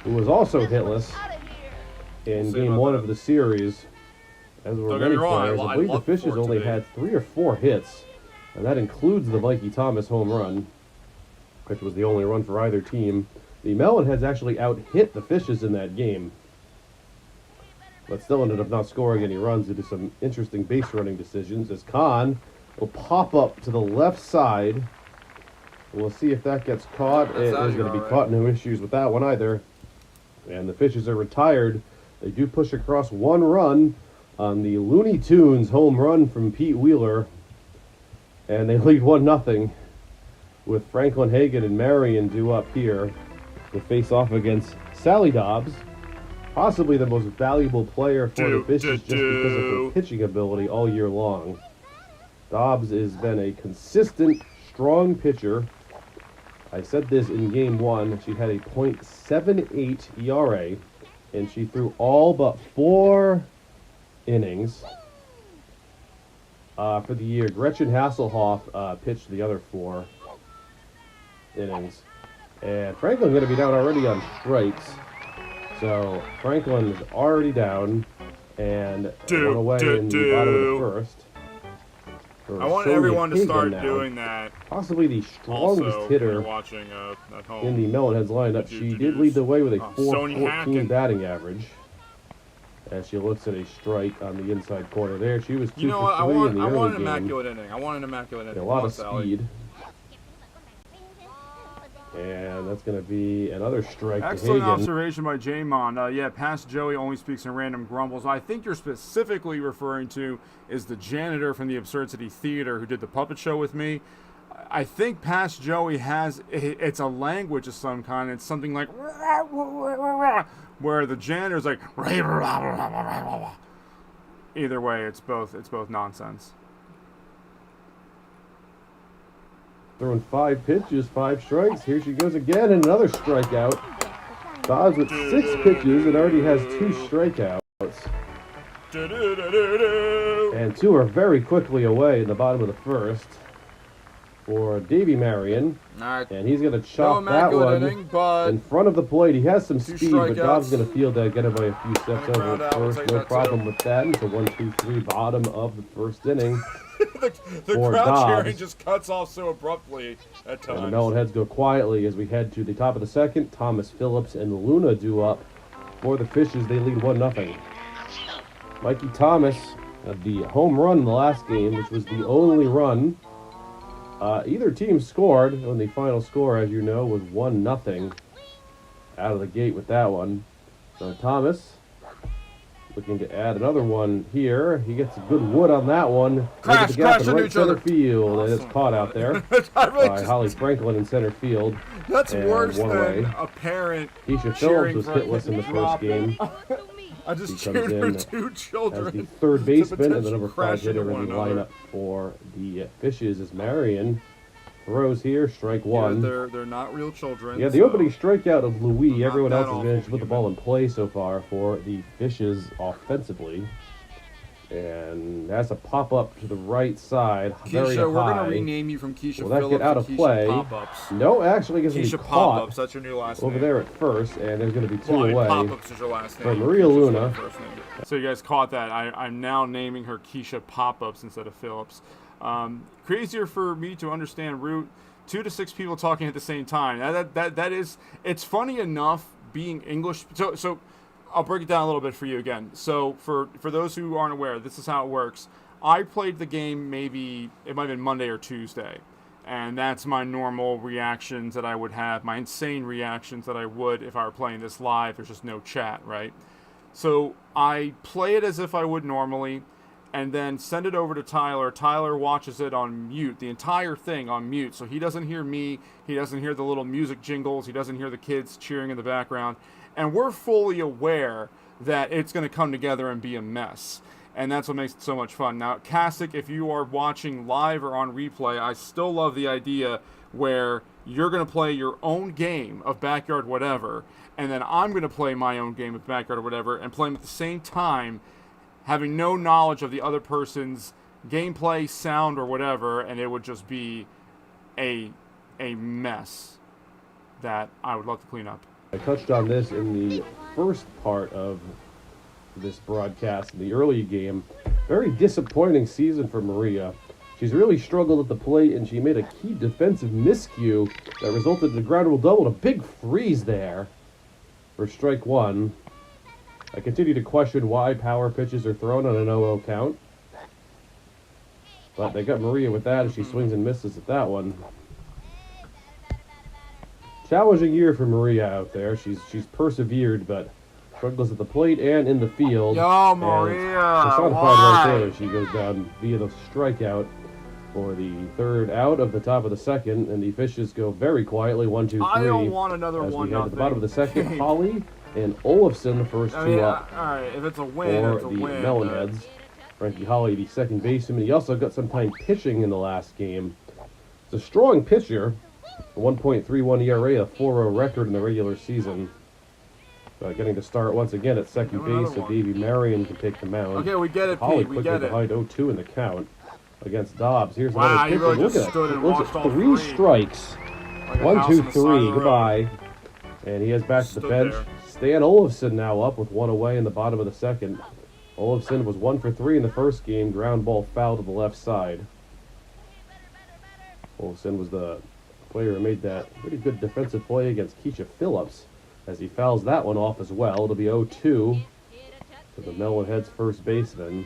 who was also hitless in game 1 of the series, as were Don't get many me wrong, players. I believe the looked for Fishes it only today. had 3 or 4 hits, and that includes the Mikey Thomas home run, which was the only run for either team. The Melonheads actually out-hit the Fishes in that game, but still ended up not scoring any runs due to some interesting base running decisions, as Khan will pop up to the left side. We'll see if that gets caught. It is going to be caught. No issues with that one either. And the Fishes are retired. They do push across 1 run on the Looney Tunes home run from Pete Wheeler. And they lead 1-0 with Franklin Hagan and Marion due up here to face off against Sally Dobbs, possibly the most valuable player for the Fishes just because of her pitching ability all year long. Dobbs has been a consistent, strong pitcher. I said this in game 1. She had a .78 ERA, and she threw all but 4 innings for the year. Gretchen Hasselhoff pitched the other 4 innings. And Franklin's going to be down already on strikes. So Franklin is already down and 1 away in the bottom of the first. I want everyone to start doing that. Possibly the strongest hitter watching at home. in the Melonheads lineup. She did lead the way with a .414 batting average. As she looks at a strike on the inside corner there. She was 2 for 3 in the early game. I want an immaculate inning. I want an immaculate inning. A lot of speed. And that's going to be another strike to Excellent Hagan. observation by Jamon. Yeah, past Joey only speaks in random grumbles. I think you're specifically referring to is the janitor from the Absurdity Theater who did the puppet show with me. I think past Joey has, it's a language of some kind. It's something like, where the janitor's like, either way, it's both nonsense. Throwing 5 pitches, 5 strikes. Here she goes again, and another strikeout. Dobbs with 6 pitches and already has 2 strikeouts. And 2 are very quickly away in the bottom of the first for Davey Marion. And he's going to chop that one in front of the plate. He has some speed, but Dobbs is going to field that, get him by a few steps over at first. No problem with that. It's a 1-2-3 bottom of the first inning. the for crowd cheering Dobbs. just cuts off so abruptly at times. And the Melonheads go quietly as we head to the top of the second. Thomas Phillips and Luna do up for the Fishes. They lead 1-0. Mikey Thomas had the home run in the last game, which was the only run either team scored. And the final score, as you know, was 1-0 out of the gate with that one. So Thomas looking to add another one here. He gets a good wood on that one. Crash Into the gap in into right each center other. field, and it's caught out there I really by just- Holly Franklin in center field. That's and worse one than away. a parent Keisha Phillips cheering was for hitless in the first dropping. game. I just He cheered comes for in two as children. the third baseman and the potentially number 5 crash hitter into in one the another. lineup for the Fishes is Marion. Throws here, strike Yeah, one. they're not real children. Yeah, the so- opening strikeout of Louis. Not Everyone that else has awful managed to put the human. ball in play so far for the Fishes offensively. And that's a pop-up to the right side, very Keisha, we're high. gonna rename you from Keisha Will that Phillips get out to of Keisha play? Pop-Ups. No, actually, gets to be Keisha caught Pop-Ups, that's your new last over name. there at first, and there's going to be two Well, I mean, away. Pop-Ups is your last for name. Maria Keisha's Luna. your first name. So you guys caught that. I'm now naming her Keisha Pop-Ups instead of Phillips. Crazier for me to understand root 2 to 6 people talking at the same time. That is, it's funny enough being English. So I'll break it down a little bit for you again. So for those who aren't aware, this is how it works. I played the game, maybe it might have been Monday or Tuesday, and that's my normal reactions that I would have, my insane reactions that I would if I were playing this live. There's just no chat, right? So I play it as if I would normally, and then send it over to Tyler. Tyler watches it on mute, the entire thing on mute, so he doesn't hear me, he doesn't hear the little music jingles, he doesn't hear the kids cheering in the background, and we're fully aware that it's going to come together and be a mess. And that's what makes it so much fun. Now, Kasich, if you are watching live or on replay, I still love the idea where you're going to play your own game of Backyard Whatever, and then I'm going to play my own game of Backyard Whatever, and play them at the same time, having no knowledge of the other person's gameplay, sound, or whatever, and it would just be a mess that I would love to clean up. I touched on this in the first part of this broadcast in the early game. Very disappointing season for Maria. She's really struggled at the plate, and she made a key defensive miscue that resulted in a ground rule double and a big freeze there for strike one. I continue to question why power pitches are thrown on an 0-0 count. But they got Maria with that, and she swings and misses at that one. Challenging year for Maria out there. She's persevered, but struggles at the plate and in the field. Yo, And Maria, personified why? right there. She goes down via the strikeout for the third out of the top of the second, and the Fishes go very quietly, 1-2-3. I don't want another as we 1-0. head to the bottom of the second. Holly and Olafson, the first I two mean, up all right, if it's a win, for it's a the win. Melonheads. Frankie Holly, the second baseman. He also got some time pitching in the last game. He's a strong pitcher. A 1.31 ERA, a 4-0 record in the regular season. Getting to start once again at second Give another base, so one. Davey Marion can take the mound. Okay, we get it, Holly Pete. We quickly get it. behind 0-2 in the count against Dobbs. Here's Wow, another he pitcher. really Look just at stood that. and Look watched at all three three. strikes. Like a 1, house 2, on the side of the 3. road. Goodbye. And he heads back to the Stood bench. there. Stan Olafson now up with one away in the bottom of the second. Olafson was 1 for 3 in the first game. Ground ball foul to the left side. Olafson was the player who made that pretty good defensive play against Keisha Phillips as he fouls that one off as well. It'll be 0-2 to the Melonheads first baseman.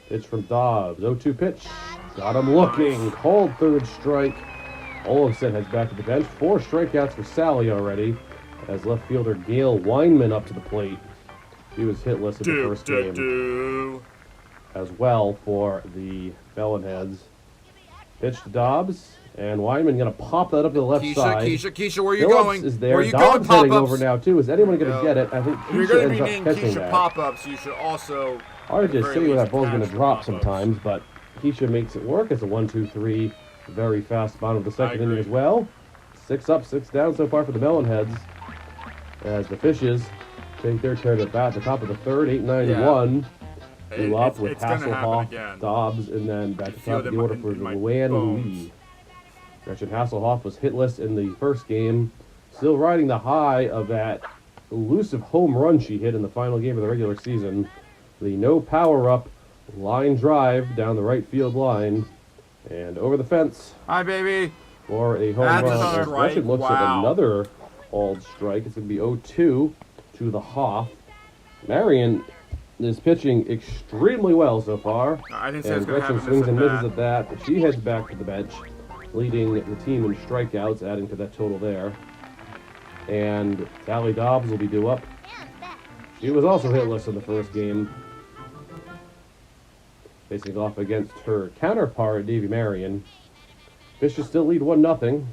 Pitch from Dobbs. 0-2 pitch. Got him looking. Called third strike. Olafson heads back to the bench. 4 strikeouts for Sally already as left fielder Gail Weinman up to the plate. He was hitless in the first game as well for the Melonheads. Pitch to Dobbs, and Weinman going to pop that up to the left side. Keisha, where are you Phillips going? is there. Where are you Dobbs going, heading Pop-Ups? over now, too. Is anyone going to No. get it? I think If you're Keisha going to ends be up named catching Keisha that. Pop-Ups, you should also... Hard at the to very see where least that ball's going to attach the drop Pop-Ups. sometimes, but Keisha makes it work. It's a 1-2-3, very fast bottom of the second inning agree. as well. 6 up, 6 down so far for the Melonheads as the Fishes take their turn at bat at the top of the third, 8-9-1. Two up with It's gonna happen Hasselhoff, again. Dobbs, and then back to feel top it of in the my- order for in my Luann bones. Lee. Gretchen Hasselhoff was hitless in the first game, still riding the high of that elusive home run she hit in the final game of the regular season. The no power up line drive down the right field line and over the fence Hi, baby. for a home That's run. a As strike. Gresham looks at Wow. another called strike. It's going to be 0-2 to the Hoff. Marion is pitching extremely well so far. I didn't say it was And going to Gresham happen swings this and at misses bat. at that, but she heads back to the bench, leading the team in strikeouts, adding to that total there. And Tally Dobbs will be due up. She was also hitless in the first game, facing off against her counterpart, Davy Marion. Fishes still lead 1-0.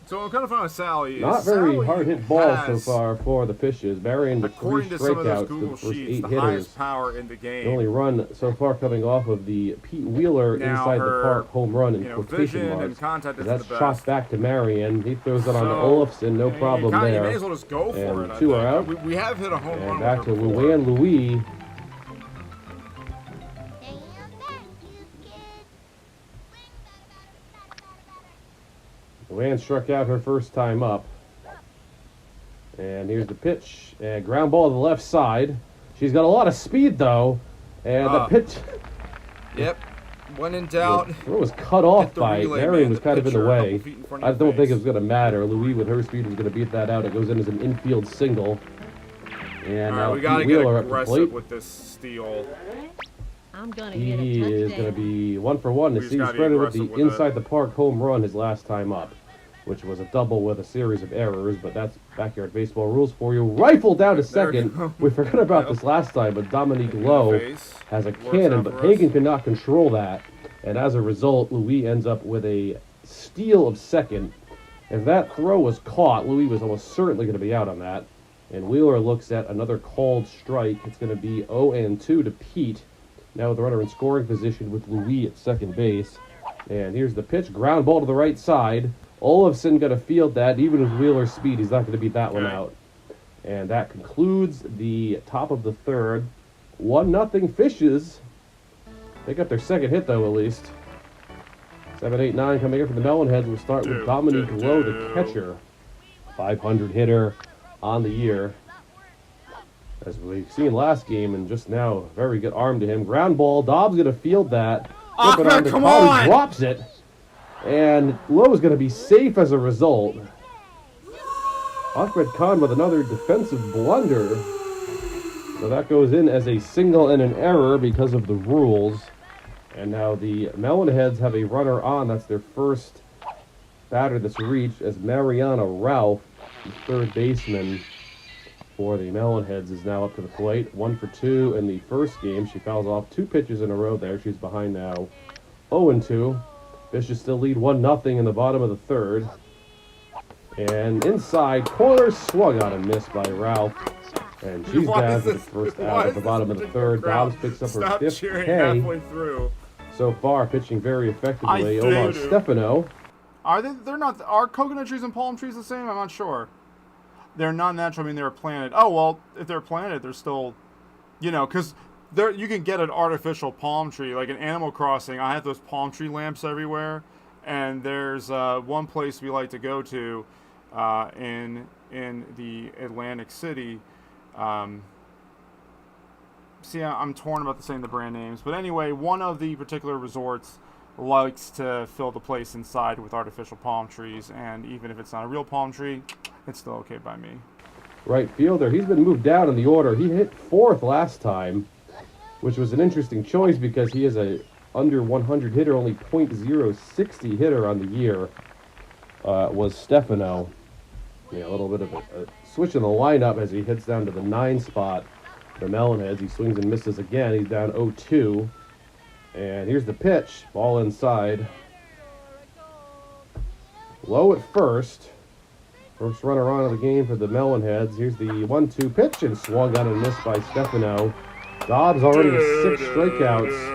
So I'm kind of fun with Sally. Not very Sally hard hit balls so has, far for the Fishes. Marion with 3 according to some of those strikeouts to Google the first sheets, 8 the hitters. highest power in the The only game. run so far coming off of the Pete Wheeler Now inside the her, park home run in vision quotation and marks. contact is That's the best. chopped back to Marion. He throws it on to So, Olafson, no problem you there. may as well just go for And it. I 2 are think. out. We have hit a home run And with back her to before. Luann Louis. Luann struck out her first time up. And here's the pitch. And ground ball to the left side. She's got a lot of speed, though. And the pitch... Yep. When in doubt, The throw was cut off Hit the by relay Marion, man, was the kind of in the pitcher, a couple way. feet in front I of your don't think it face. was going to matter. Louis, with her speed, was going to beat that out. It goes in as an infield single. And All now right, we got to Pete get Wheeler up the aggressive plate. with this steal. I'm gonna He hit a touchdown. is going to be 1 for 1 to We just see gotta be spread with the aggressive with inside the park home run his last time up, which was a double with a series of errors, but that's backyard baseball rules for you. Rifle down to There we second. go. We forgot about Yep. this last time, but Dominique In the Lowe face. has a Works cannon, out but for us. Hagan cannot control that. And as a result, Louis ends up with a steal of second. If that throw was caught, Louis was almost certainly going to be out on that. And Wheeler looks at another called strike. It's going to be 0-2 to Pete. Now with the runner in scoring position with Louis at second base. And here's the pitch. Ground ball to the right side. Olafson going to field that. Even with Wheeler's speed, he's not going to beat that one Okay. out. And that concludes the top of the third. 1-0 Fishes. Pick up their second hit, though, at least. 7, 8, 9 coming in for the Melonheads. We'll start with Dominique Lowe, the catcher. 500 hitter on the year. As we've seen last game, and just now, very good arm to him. Ground ball. Dobbs going to field that. Flip it Ahmed, to come Khan, who on! drops it. And Lowe is going to be safe as a result. Ahmed Khan with another defensive blunder. So that goes in as a single and an error because of the rules. And now the Melonheads have a runner on. That's their first batter that's reached, as Mariana Ralph, the third baseman for the Melonheads, is now up to the plate. 1 for 2 in the first game. She fouls off 2 pitches in a row there. She's behind now 0-2. Fishes still lead 1-0 in the bottom of the third. And inside, corner swung on and missed by Ralph. And she's Why down is for the this- first why out at is the this bottom of the particular third. crowd? Dobbs picks up her Stop 5th cheering K halfway through. so far, pitching very effectively. I Omar do. Stefano. Are they? They're not. Are coconut trees and palm trees the same? I'm not sure. They're not natural. I mean, they were planted. Oh well, if they're planted, they're still, because there you can get an artificial palm tree, like in Animal Crossing. I have those palm tree lamps everywhere, and there's one place we like to go to, in the Atlantic City. See, I'm torn about saying the brand names, but anyway, one of the particular resorts likes to fill the place inside with artificial palm trees, and even if it's not a real palm tree, it's still okay by me. Right fielder. He's been moved down in the order. He hit 4th last time, which was an interesting choice because he is a under 100 hitter, only .060 hitter on the year. Was Stefano. Yeah, a little bit of a switch in the lineup as he hits down to the 9 spot. The Melonheads. He swings and misses again. He's down 0-2. And here's the pitch. Ball inside. Low at first. First runner on of the game for the Melonheads. Here's the 1-2 pitch, and swung on and missed by Stefano. Dobbs already with 6 strikeouts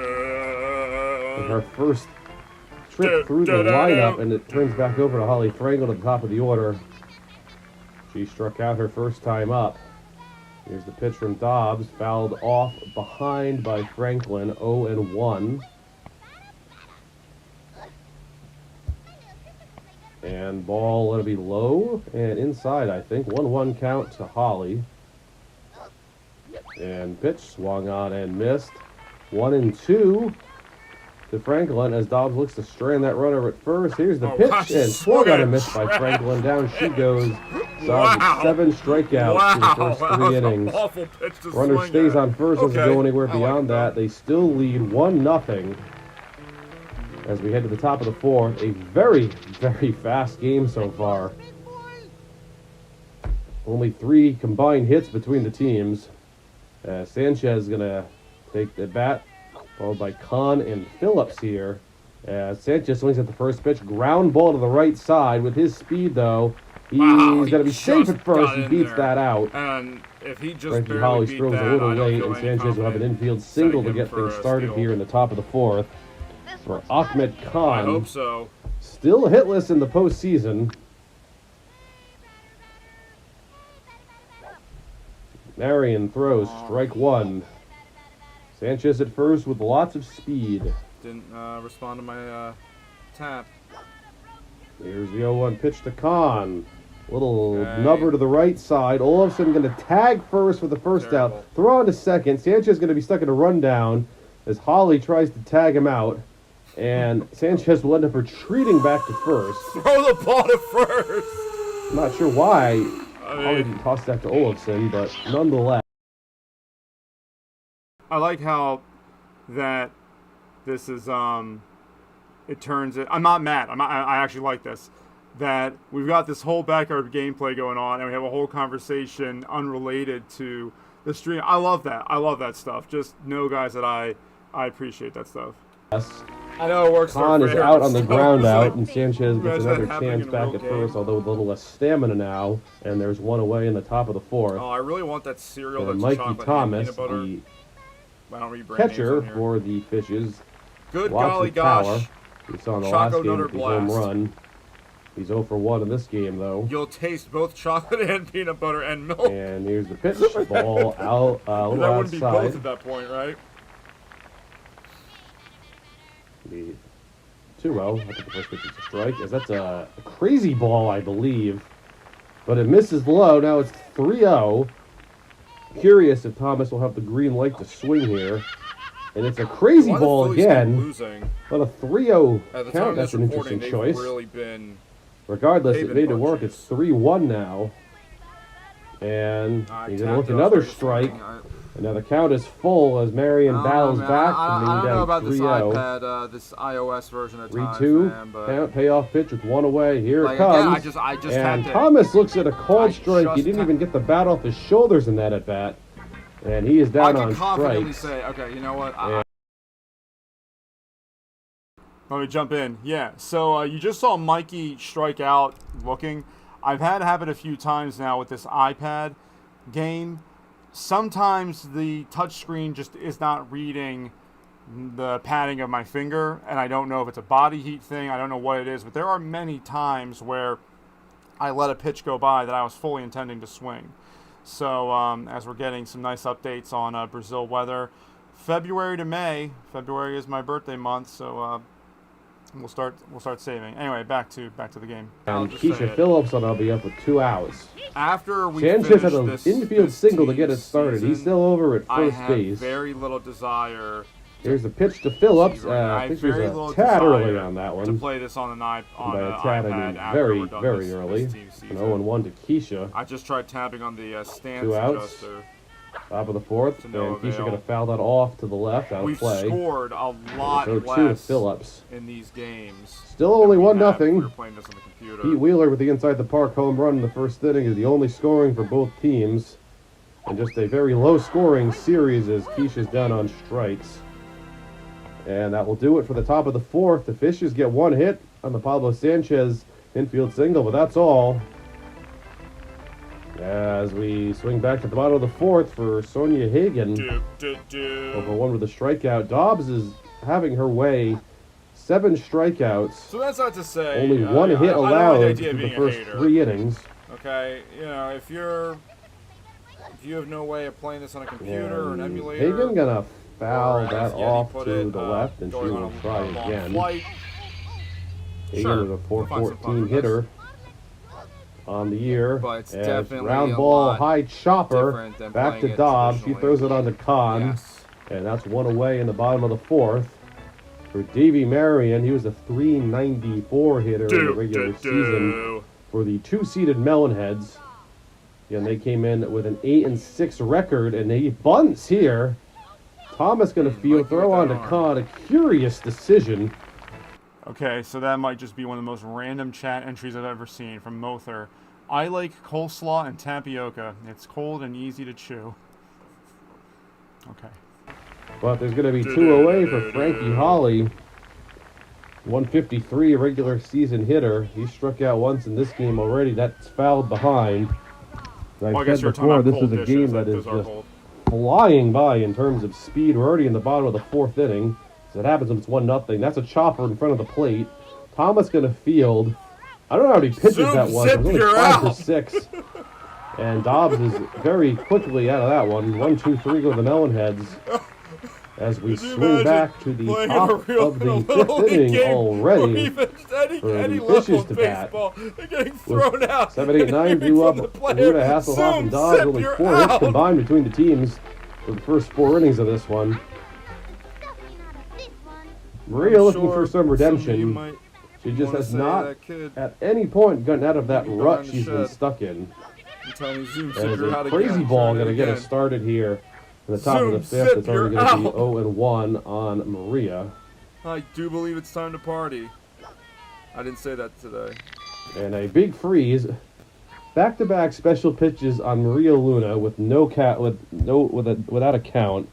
in her first trip through the lineup, and it turns back over to Holly Frankel at the top of the order. She struck out her first time up. Here's the pitch from Dobbs, fouled off behind by Franklin, 0-1. And ball going to be low and inside, I think. 1-1 count to Holly. And pitch swung on and missed. 1-2 to Franklin as Dobbs looks to strand that runner at first. Here's the Oh, pitch, wow, and swung on a miss by Franklin. Down she goes. Dobbs Wow. with 7 strikeouts through the first that 3 was an innings. awful pitch to Runner swing stays at. on first, doesn't Okay, go anywhere I like beyond it, though. that. They still lead 1-0 as we head to the top of the 4th. A very, very fast game so far. Only 3 combined hits between the teams. Sanchez is going to take the bat, followed by Kahn and Phillips here. Sanchez swings at the first pitch. Ground ball to the right side. With his speed, though, he's Wow, going to be safe just at first. got He in beats there. that out. And if he just Frankie barely Holly beat throws that, a little I don't late, feel and any Sanchez will have an confident infield single to setting get him for things a started steal. here in the top of the 4th. For Ahmed Khan. I hope so. Still hitless in the postseason. Marion throws, strike 1. Sanchez at first with lots of speed. Didn't respond to my tap. Here's the 0-1 pitch to Khan. Little Okay. nubber to the right side. Olofsson going to tag first for the first Terrible. out. Throw on to second. Sanchez going to be stuck in a rundown as Holly tries to tag him out. And Sanchez will end up retreating back to first. Throw the ball to first. I'm not sure why I Holly mean, didn't toss that to Olofsson, but nonetheless. I like how that this is it turns it. I'm not mad. I actually like this. That we've got this whole backyard gameplay going on, and we have a whole conversation unrelated to the stream. I love that. I love that stuff. Just know, guys, that I appreciate that stuff. I know it works. Khan for is fair, out on the so ground it's out, like- and Sanchez gets Imagine that another happening chance in a back real at game. first, although with a little less stamina now. And there's one away in the top of the 4th. Oh, I really want that cereal And that's Mikey chocolate Thomas, and peanut butter. the I don't read brand names catcher on here. for the Fishes, Good lots golly of power. gosh. We saw in the Choco last game Nutter with the home Blast. run. He's 0 for 1 in this game, though. You'll taste both chocolate and peanut butter and milk. And here's the pitch. Ball out, a little That wouldn't be both outside. at that point, right? The 2-0. I think the first pitch is a strike, as that's a crazy ball, I believe. But it misses low. Now it's 3-0. Curious if Thomas will have the green light to swing here. And it's a crazy Why the ball Phillies keep again. Losing? But a 3-0 At the time count, of that's this an recording, interesting they've choice. really been. Regardless, they've it been made it work. bunches. It's 3-1 now. And he's going to tapped look it. another I'll strike. swing. And now the count is full as Marion battles back I from don't being know down about this 3-0. iPad, this iOS version at times, 3-2, man, but count, payoff pitch with 1 away. Here like, it comes. again, I just and tapped it. Thomas looks at a called I strike. He just didn't tapped- even get the bat off his shoulders in that at bat. And he is I down can on confidently strikes. say, okay, you know what? Yeah. Let me jump in. Yeah, so you just saw Mikey strike out looking. I've had it happen a few times now with this iPad game. Sometimes the touchscreen just is not reading the padding of my finger, and I don't know if it's a body heat thing. I don't know what it is, but there are many times where I let a pitch go by that I was fully intending to swing. So as we're getting some nice updates on Brazil weather, February to May. February is my birthday month, so we'll start saving. Anyway, back to the game. I'll And just say Keisha it. Phillips will now be up with 2 outs. After we Sanchez had finish an this infield this single to team get it started. He's season, still over at I first have base. very little desire Here's the pitch to Phillips. I I have think there's very a little tad desire early on that to one. play this on an By a iPad tad, I mean after very, we're done very this early. team An season. 0-1 to Keisha. I just tried tapping on the stance 2 outs. adjuster. Top of the 4th. To And no Keisha avail. going to foul that off to the left out of We've play. scored a lot 0-2 to less Phillips. in these games. Still only than we 1 have if we were nothing. playing this on the computer. Pete Wheeler with the inside the park home run in the first inning is the only scoring for both teams. And just a very low scoring series as Keisha's down on strikes. And that will do it for the top of the 4th. The Fishes get 1 hit on the Pablo Sanchez infield single, but that's all. As we swing back to the bottom of the 4th for Sonia Hagen. Over 1 with a strikeout. Dobbs is having her way. 7 strikeouts. So that's not to say Only 1 hit I don't like the allowed idea of through the being a first hater. 3 innings. Okay, you know, if you have no way of playing this on a computer or an And emulator, Hagen gonna foul or as that Yeti off put to it, the left, and she going will on try a long again. flight. Hagen Sure, with a we'll find some fun 414 with hitter on the year. But it's As definitely ground a ball, lot high chopper, different than back playing to it Dobbs. She traditionally. throws it on to Khan. Yes. And that's one away in the bottom of the fourth. For Davey Marion, he was a .394 hitter in the regular season for the two-seeded Melonheads. And they came in with an 8-6 record, and he bunts here. Thomas going to field, throw on to Kahn. A curious decision. Okay, so that might just be one of the most random chat entries I've ever seen from Mother. I like coleslaw and tapioca. It's cold and easy to chew. Okay. But there's going to be two away for Frankie Holly. 153 regular season hitter. He struck out once in this game already. That's fouled behind. Well, I said before, this is a game that is just flying by in terms of speed. We're already in the bottom of the fourth inning. So it happens when it's 1-0. That's a chopper in front of the plate. Thomas going to field. I don't know how many pitches that was. It was only 5 or 6. And Dobbs is very quickly out of that one. 1, 2, 3 go the Melonheads. As we swing back to the top of the fifth inning already for the Fishes to bat. With 7, 8, 9 due up. Luna, Hasselhoff, and Dobbs. Only 4 hits combined between the teams for the first 4 innings of this one. Maria looking for some redemption. She just has not at any point gotten out of that rut she's been stuck in. There's a crazy ball going to get us started here. In the top of the fifth, it's already going to be 0-1 on Maria. I do believe it's time to party. I didn't say that today. And a big freeze. Back-to-back special pitches on Maria Luna with without a count.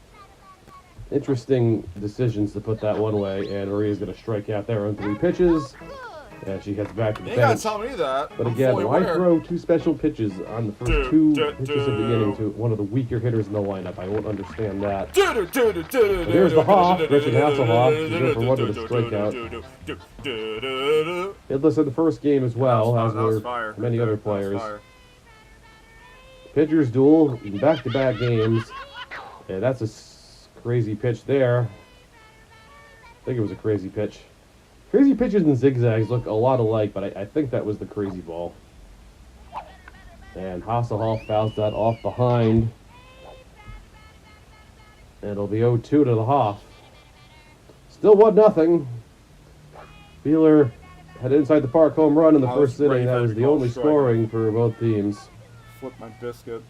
Interesting decisions to put that one way, and Maria's going to strike out there on 3 pitches. And she gets back to the bench. You gotta tell me that. But again, why throw 2 special pitches on the first 2 pitches of the inning to one of the weaker hitters in the lineup? I won't understand that. There's the Hoff, Richard Hasselhoff. He's in for 1 with a strikeout. Hitless in the first game as well, as were many other players. Pitchers duel in back-to-back games. Yeah, that's a crazy pitch there. I think it was a crazy pitch. Crazy pitches and zigzags look a lot alike, but I think that was the crazy ball. And Hasselhoff fouls that off behind. And it'll be 0-2 to the Hoff. Still 1-0. Wheeler had inside the park home run in the first inning. That was the only scoring for both teams. Flip my biscuit.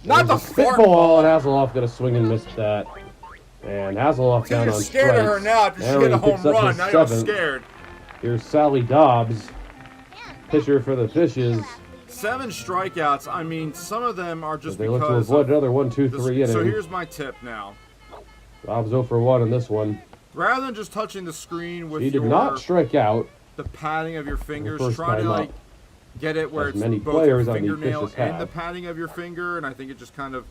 Not the spitball, and Hasselhoff going to swing and miss that. And Hasselhoff down on strikes. You're scared of her now after she hit a home run. Now you're scared. Here's Sally Dobbs, pitcher for the Fishes. 7 strikeouts. I mean, some of them are just they because. They look to avoid another 1, 2, 3 inning. So here's my tip now. Dobbs 0 for 1 in this one. Rather than just touching the screen with he did not strike out. The padding of your fingers, try to get it where as it's many both players the on the fingernail Fishes and have. the padding of your finger, and I think it just kind of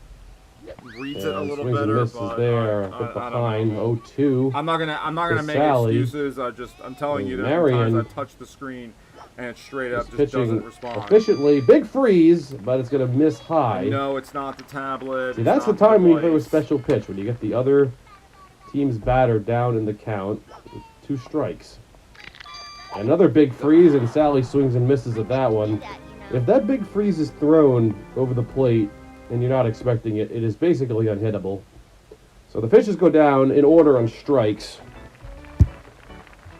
reads it a little swings better. And misses there, a bit behind 0-2. I'm not gonna make Sally. excuses. I'm telling you that Marion sometimes I touch the screen and it straight up just doesn't respond. Efficiently, big freeze, but it's gonna miss high. No, it's not the tablet. See, that's the time when you throw a special pitch, when you get the other team's batter down in the count with 2 strikes. Another big freeze, and Sally swings and misses at that one. If that big freeze is thrown over the plate and you're not expecting it, it is basically unhittable. So the Fishes go down in order on strikes.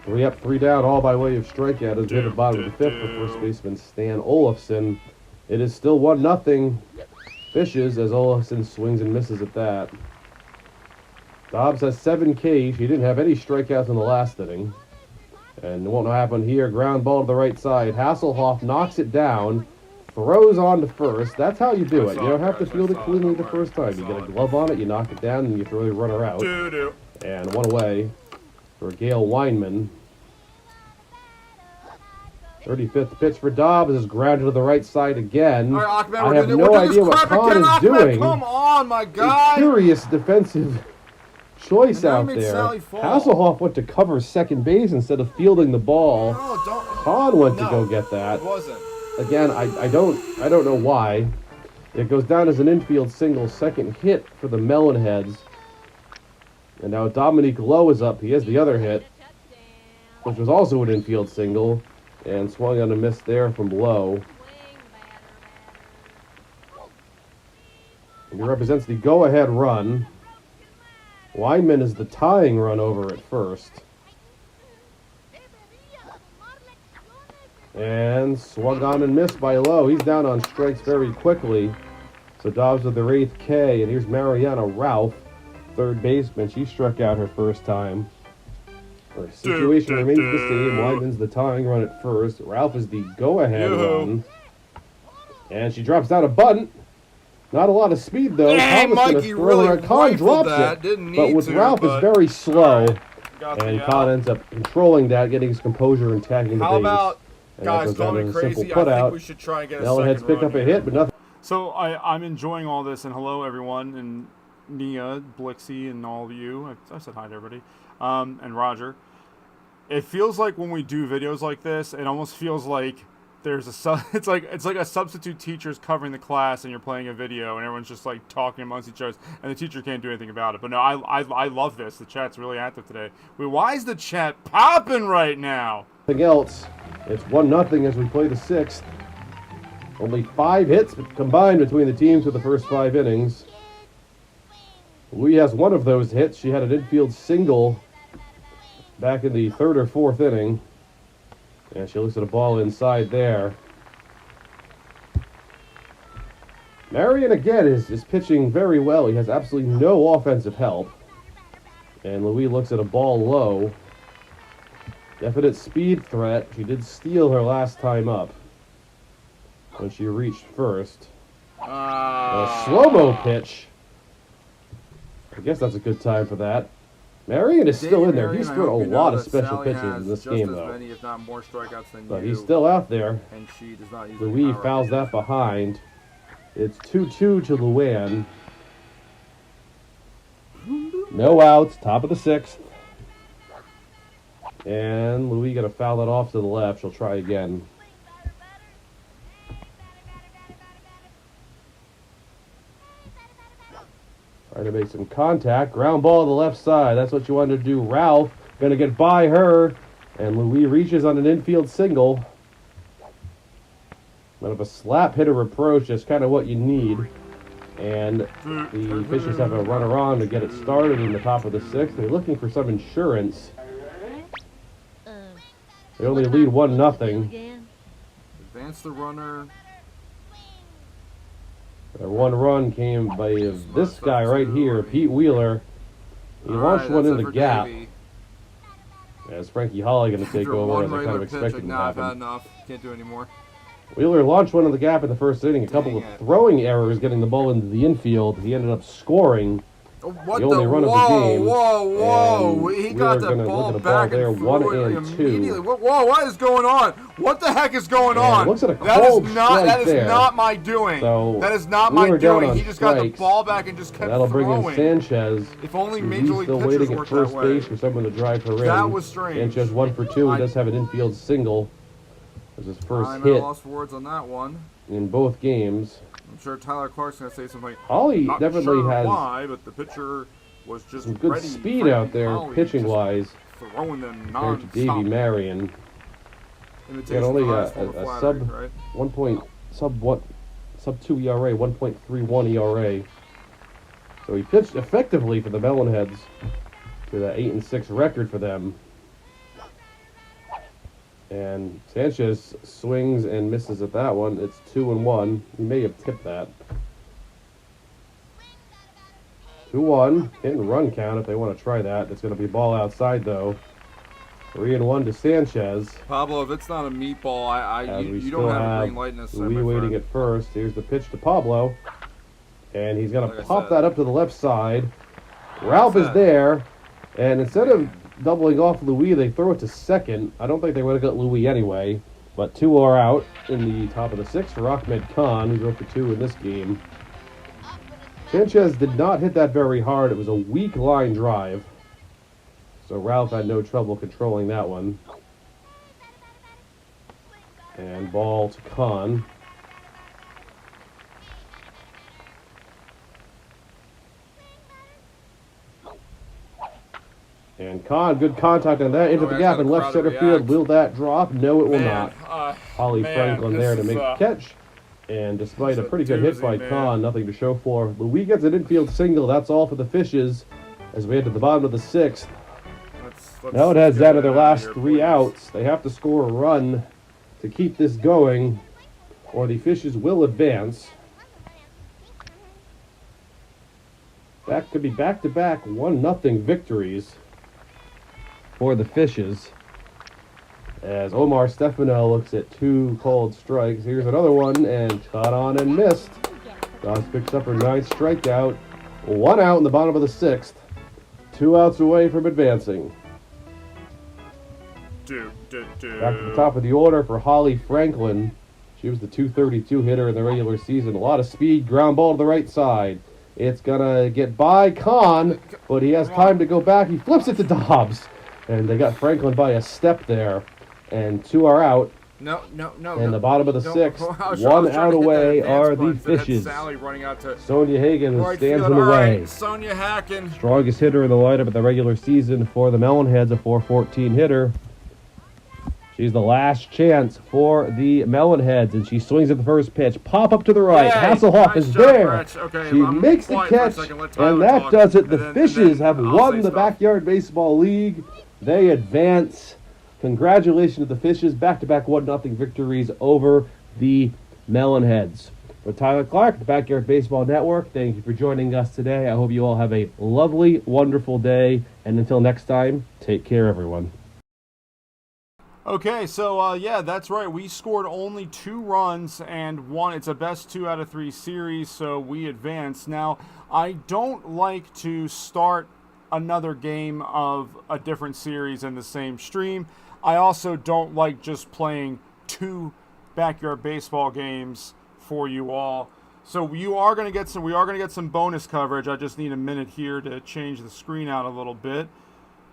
3 up, 3 down, all by way of strikeout as we hit the bottom of the fifth for first baseman Stan Olafson. It is still 1-0 Fishes as Olafson swings and misses at that. Dobbs has 7 Ks. He didn't have any strikeouts in the last inning. And it won't happen here. Ground ball to the right side. Hasselhoff knocks it down, throws on to first. That's how you do it. You don't have to field it cleanly the first time. You get a glove on it, you knock it down, and you throw the runner out. And 1 away for Gail Weinman. 35th pitch for Dobbs is grounded to the right side again. Right, Ahmed, I have no idea what Kahn is doing. Come on, my guy. A curious defensive choice out there. Hasselhoff went to cover second base instead of fielding the ball. No, Kahn went to go get that. It wasn't. Again, I don't know why. It goes down as an infield single, second hit for the Melonheads. And now Dominique Lowe is up. He has the other hit, which was also an infield single, and swung on a miss there from Lowe. He represents the go-ahead run. Weinman is the tying run over at first. And swung on and missed by Lowe. He's down on strikes very quickly. So Dobbs with their 8th K. And here's Mariana Ralph, third baseman. She struck out her first time. The situation remains the same. Weinman's the tying run at first. Ralph is the go-ahead run. And she drops down a bunt. Not a lot of speed, though. Hey, Mikey really Kahn drops that. it. Didn't need But with to, Ralph, but... it's very slow. Got And the Kahn out. ends up controlling that, getting his composure and tagging the How base. about, And guys, that goes call me down to a simple crazy, I think putout. we should try and get a Melonheads second pick run up a here. hit, but nothing. So I'm enjoying all this, and hello everyone, and Nia, Blixie, and all of you. I said hi to everybody, and Roger. It feels like when we do videos like this, it almost feels like there's it's like a substitute teacher's covering the class, and you're playing a video, and everyone's just like talking amongst each other, and the teacher can't do anything about it. But no, I love this. The chat's really active today. Wait, why is the chat popping right now? Nothing else. It's 1-0 as we play the 6th. Only 5 hits combined between the teams with the first 5 innings. Louis has one of those hits. She had an infield single back in the 3rd or 4th inning. And she looks at a ball inside there. Marion again is pitching very well. He has absolutely no offensive help. And Louis looks at a ball low. Definite speed threat. She did steal her last time up when she reached first. A slow-mo pitch. I guess that's a good time for that. Marion is still in there. He's thrown a lot of special pitches in this game, though. Many, if not more strikeouts than But you, he's still out there. and she does not use Louis power. fouls that behind. It's 2-2 to Luann. No outs, top of the 6th. And Louis got to foul that off to the left. She'll try again. Trying to make some contact. Ground ball to the left side. That's what you wanted to do. Ralph going to get by her. And Louis reaches on an infield single. Bit of a slap hitter approach. That's kind of what you need. And the Fishers have a runner on to get it started in the top of the 6th. They're looking for some insurance. They only lead 1-0. Advance the runner. Their one run came by this guy right here, Pete Wheeler. He launched one in the gap. As Frankie Holly going to take over, as I kind of expected to I've had happen. enough. Can't do anymore. Wheeler launched one in the gap in the first inning. A couple of throwing errors getting the ball into the infield. He ended up scoring. What The only run of the game, Whoa! and He got Wheeler the gonna ball look at the ball back there, and 1 threw it and 2. immediately. Whoa! What is going on? What the heck is going on? Looks at a That cold is not. strike That is there. not my doing. So, that is not Wheeler my down doing. on He just got the strikes. ball back and just kept And that'll bring in throwing. Sanchez. If only He's Major League still pitchers waiting at worked first that way. base for someone to drive her in. That was strange. Sanchez 1 for 2. He does have an infield single. It was his first I'm at a hit loss for words on that one. in both games. I'm sure Tyler Clark's gonna say something. Holly Not definitely sure has why, but the pitcher was just some good ready. speed Frankie out there, Holly pitching-wise, just throwing them compared to Davey non-stop. Marion. Imitation only of the highest a form of flattery, sub- right? Sub 2 ERA, 1.31 ERA. So he pitched effectively for the Melonheads to the 8-6 record for them. And Sanchez swings and misses at that one. It's 2-1. He may have tipped that. 2-1. Hit and run count if they want to try that. It's going to be ball outside though. 3-1 to Sanchez. Pablo, if it's not a meatball, As we you still don't have a have green light in this side, Louis my waiting friend. at first. Here's the pitch to Pablo. And he's going Like to I pop said. that up to the left side. Ralph is that? there. And instead of doubling off Louis, they throw it to second. I don't think they would have got Louis anyway. But 2 are out in the top of the 6th for Ahmed Khan, who's 0 for 2 in this game. Sanchez did not hit that very hard. It was a weak line drive. So Ralph had no trouble controlling that one. And ball to Khan. And Khan, good contact on that. Into Oh, the I gap got in a left crowd center to field. react. Will that drop? No, it will not. Man, Holly man, Franklin this there to is, make the catch. And despite a It's a pretty good hit doozy, by man. Kahn, nothing to show for. Louis gets an infield single. That's all for the Fishes as we head to the bottom of the 6th. Now it has down to their last 3 outs. They have to score a run to keep this going, or the Fishes will advance. That could be back-to-back 1-0 victories for the Fishes. As Omar Stefano looks at 2 called strikes. Here's another one, and caught on and missed. Dawes picks up her 9th strikeout. 1 out in the bottom of the 6th. 2 outs away from advancing. Back to the top of the order for Holly Franklin. She was the .232 hitter in the regular season. A lot of speed, ground ball to the right side. It's going to get by Kahn, but he has time to go back. He flips it to Dobbs, and they got Franklin by a step there. And 2 are out. No. In the bottom of the 6th, I was 1 trying to out hit that away advance are the button, so that's Fishes. Sally running out to Sonia Hagen right stands field. in the All way. right, Sonia Hacken. Strongest hitter in the lineup in the regular season for the Melonheads, a .414 hitter. She's the last chance for the Melonheads, and she swings at the first pitch. Pop up to the right. Yay, Hasselhoff nice is shot, there. Rich. Okay, She I'm makes the quiet for a catch, second, let Tyler and that talk, does it. The and then Fishes have I'll won say the stuff. Backyard Baseball League. They advance. Congratulations to the Fishes. Back-to-back 1-0 victories over the Melonheads. For Tyler Clark, the Backyard Baseball Network, thank you for joining us today. I hope you all have a lovely, wonderful day. And until next time, take care, everyone. Okay, so yeah, that's right. We scored only 2 runs and won. It's a best 2 out of 3 series, so we advanced. Now, I don't like to start another game of a different series in the same stream. I also don't like just playing 2 backyard baseball games for you all. So we are going to get some bonus coverage. I just need a minute here to change the screen out a little bit.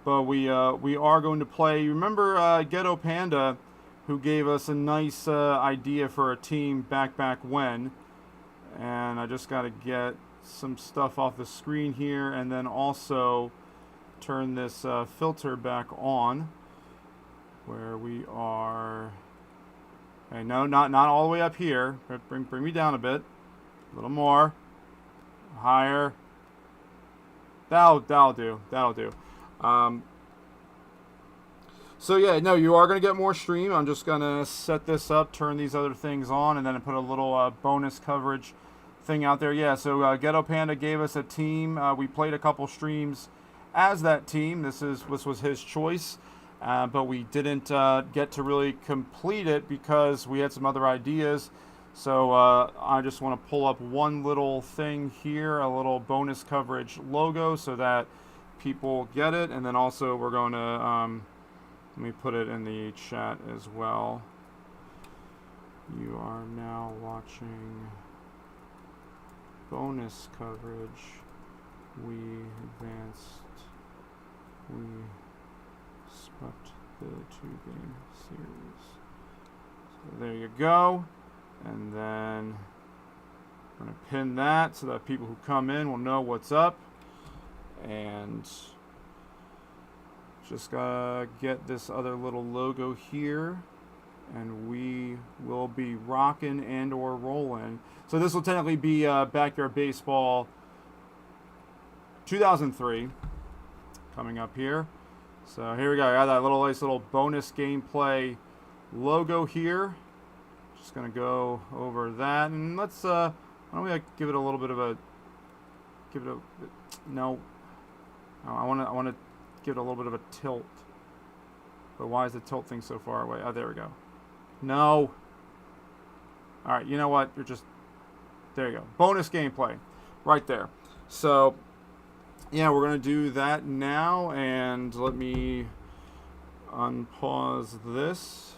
But we are going to play. You remember Ghetto Panda, who gave us a nice idea for a team back when. And I just got to get some stuff off the screen here, and then also turn this filter back on, where we are. Okay, no, not all the way up here. Bring me down a bit, a little more, higher. That'll do. So yeah, no, you are going to get more stream. I'm just going to set this up, turn these other things on, and then put a little bonus coverage thing out there. Yeah, so Ghetto Panda gave us a team. We played a couple streams as that team. This was his choice, but we didn't get to really complete it because we had some other ideas. So I just want to pull up one little thing here, a little bonus coverage logo, so that people get it. And then also we're going to let me put it in the chat as well. You are now watching bonus coverage. We advanced. We swept the 2-game series. So there you go. And then we're going to pin that so that people who come in will know what's up. And just gotta get this other little logo here, and we will be rocking and or rolling. So this will technically be Backyard Baseball 2003 coming up here. So here we go. I got that nice little bonus gameplay logo here. Just gonna go over that, and let's why don't we give it a little bit of a no. I want to give it a little bit of a tilt. But why is the tilt thing so far away? Oh, there we go. No. All right, you know what? There you go. Bonus gameplay right there. So, yeah, we're going to do that now. And let me unpause this.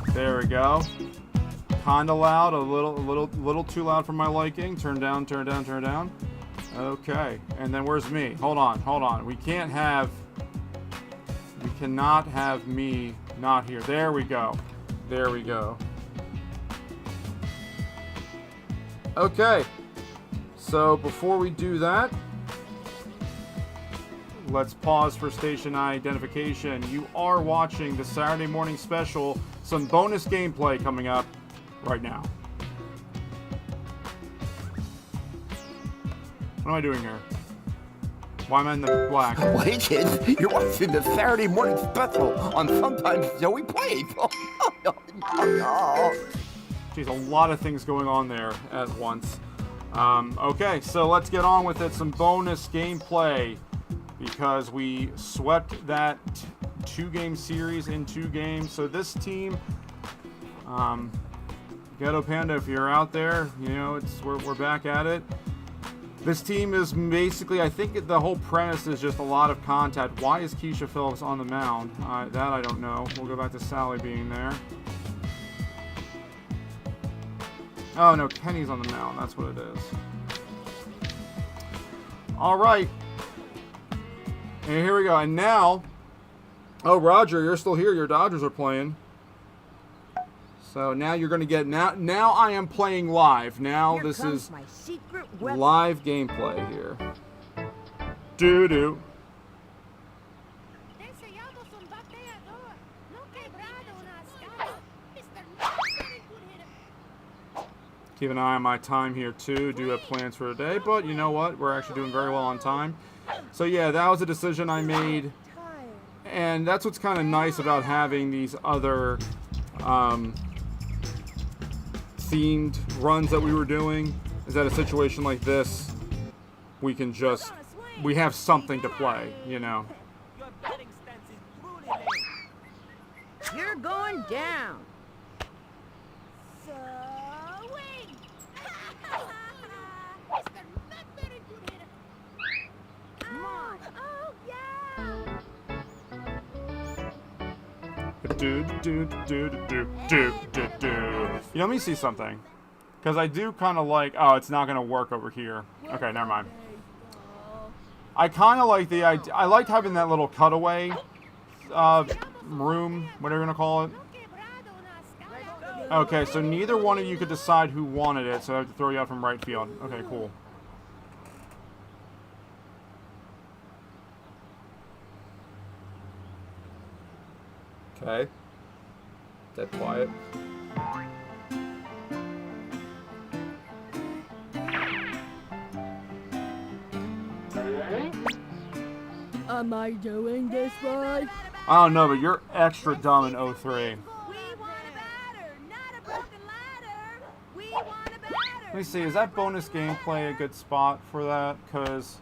There we go. Kind of loud, a little too loud for my liking. Turn down. Okay, and then where's me? Hold on. We cannot have me not here. There we go. Okay, so before we do that, let's pause for station identification. You are watching the Saturday morning special, some bonus gameplay coming up right now. What am I doing here? Why am I in the black? Wait, kids, you're watching the Saturday morning special on Sometimes Joey Plays. Jeez, a lot of things going on there at once. Okay, so let's get on with it. Some bonus gameplay because we swept that two-game series in 2 games. So this team, Ghetto Panda, if you're out there, you know we're back at it. This team is basically, I think the whole premise is just a lot of contact. Why is Keisha Phillips on the mound? That I don't know. We'll go back to Sally being there. Oh, no, Kenny's on the mound. That's what it is. All right. And here we go. And now, oh, Roger, you're still here. Your Dodgers are playing. So now you're going to get, now I am playing live. Now Here this comes is my secret weapon. live gameplay here. Doo-doo. Keep an eye on my time here too. Do have plans for today, but you know what? We're actually doing very well on time. So yeah, that was a decision I made. And that's what's kind of nice about having these other themed runs that we were doing, is that a situation like this, we can just, we have something to play, you know. You're going down. Come on. Oh, You know, let me see something. Because I do kind of like, oh, it's not going to work over here. Okay, never mind. I kind of like the idea, I liked having that little cutaway room, whatever you want to call it. Okay, so neither one of you could decide who wanted it, so I have to throw you out from right field. Okay, cool. Okay. Dead quiet. Am I doing this right? I don't know, but you're extra dumb in 03. Let me see, is that bonus gameplay a good spot for that? Because,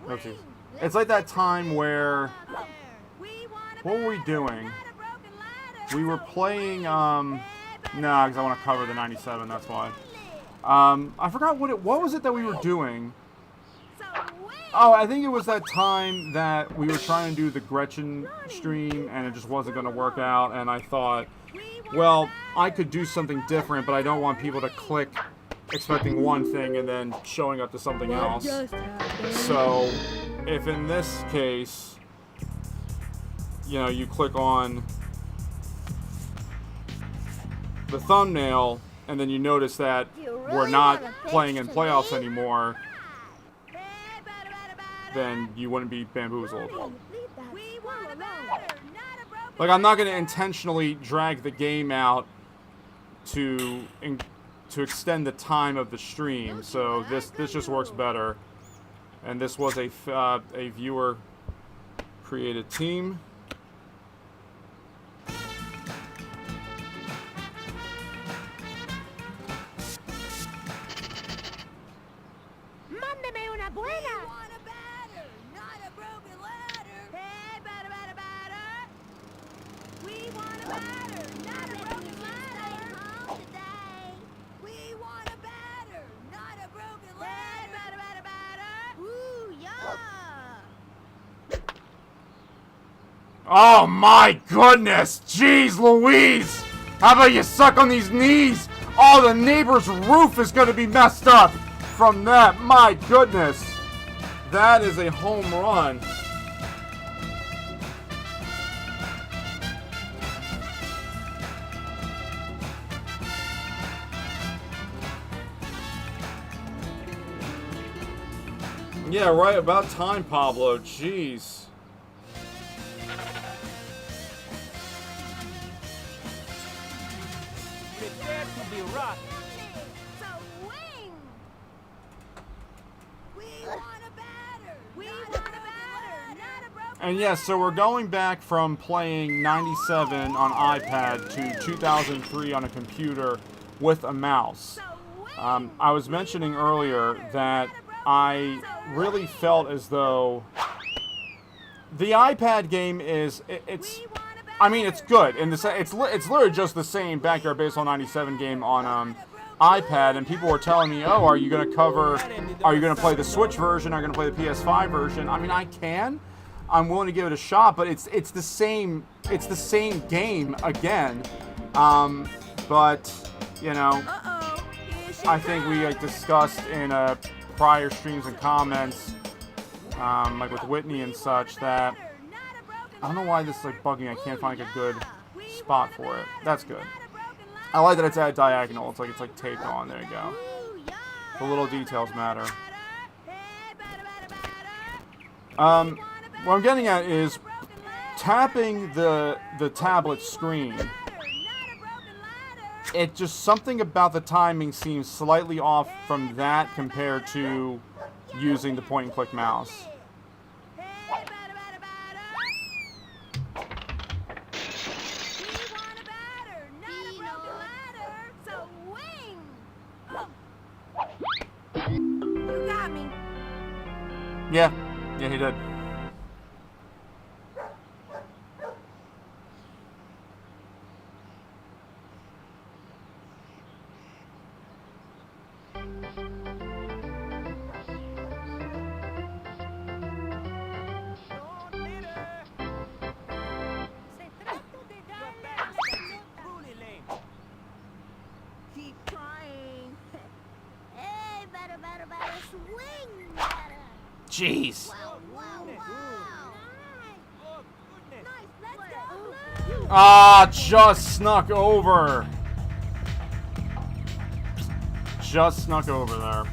oopsies. It's like that time where, what were we doing? We were playing, nah, because I want to cover the 97, that's why. I forgot what was it that we were doing? Oh, I think it was that time that we were trying to do the Gretchen stream and it just wasn't going to work out, and I thought, well, I could do something different, but I don't want people to click expecting one thing and then showing up to something else. So, if in this case, you know, you click on the thumbnail and then you notice that we're not playing in playoffs anymore, then you wouldn't be bamboozled. Like, I'm not going to intentionally drag the game out to extend the time of the stream, so this just works better. And this was a viewer created team. Oh my goodness! Jeez Louise! How about you suck on these knees? Oh, the neighbor's roof is gonna be messed up from that. My goodness. That is a home run. Yeah, right about time, Pablo. Jeez. you rock. So wing. We want a batter. We want a batter, not a broken. And yes, so we're going back from playing 97 on iPad to 2003 on a computer with a mouse. I was mentioning earlier that I really felt as though the iPad game is it's good, and it's literally just the same Backyard Baseball 97 game on iPad, and people were telling me, oh, are you going to play the Switch version? Are you going to play the PS5 version? I mean, I can. I'm willing to give it a shot, but it's the same game again. But you know, I think we discussed in prior streams and comments, like with Whitney and such, that I don't know why this is bugging. I can't find a good spot for it. That's good. I like that it's at diagonal. It's like taped on. There you go. The little details matter. What I'm getting at is tapping the tablet screen. It just something about the timing seems slightly off from that compared to using the point and click mouse. You got me. Yeah, he did. Keep trying. Hey, batter, swing, batter. Jeez. Wow. Nice, let's go. Ah, just snuck over. Just snuck over there.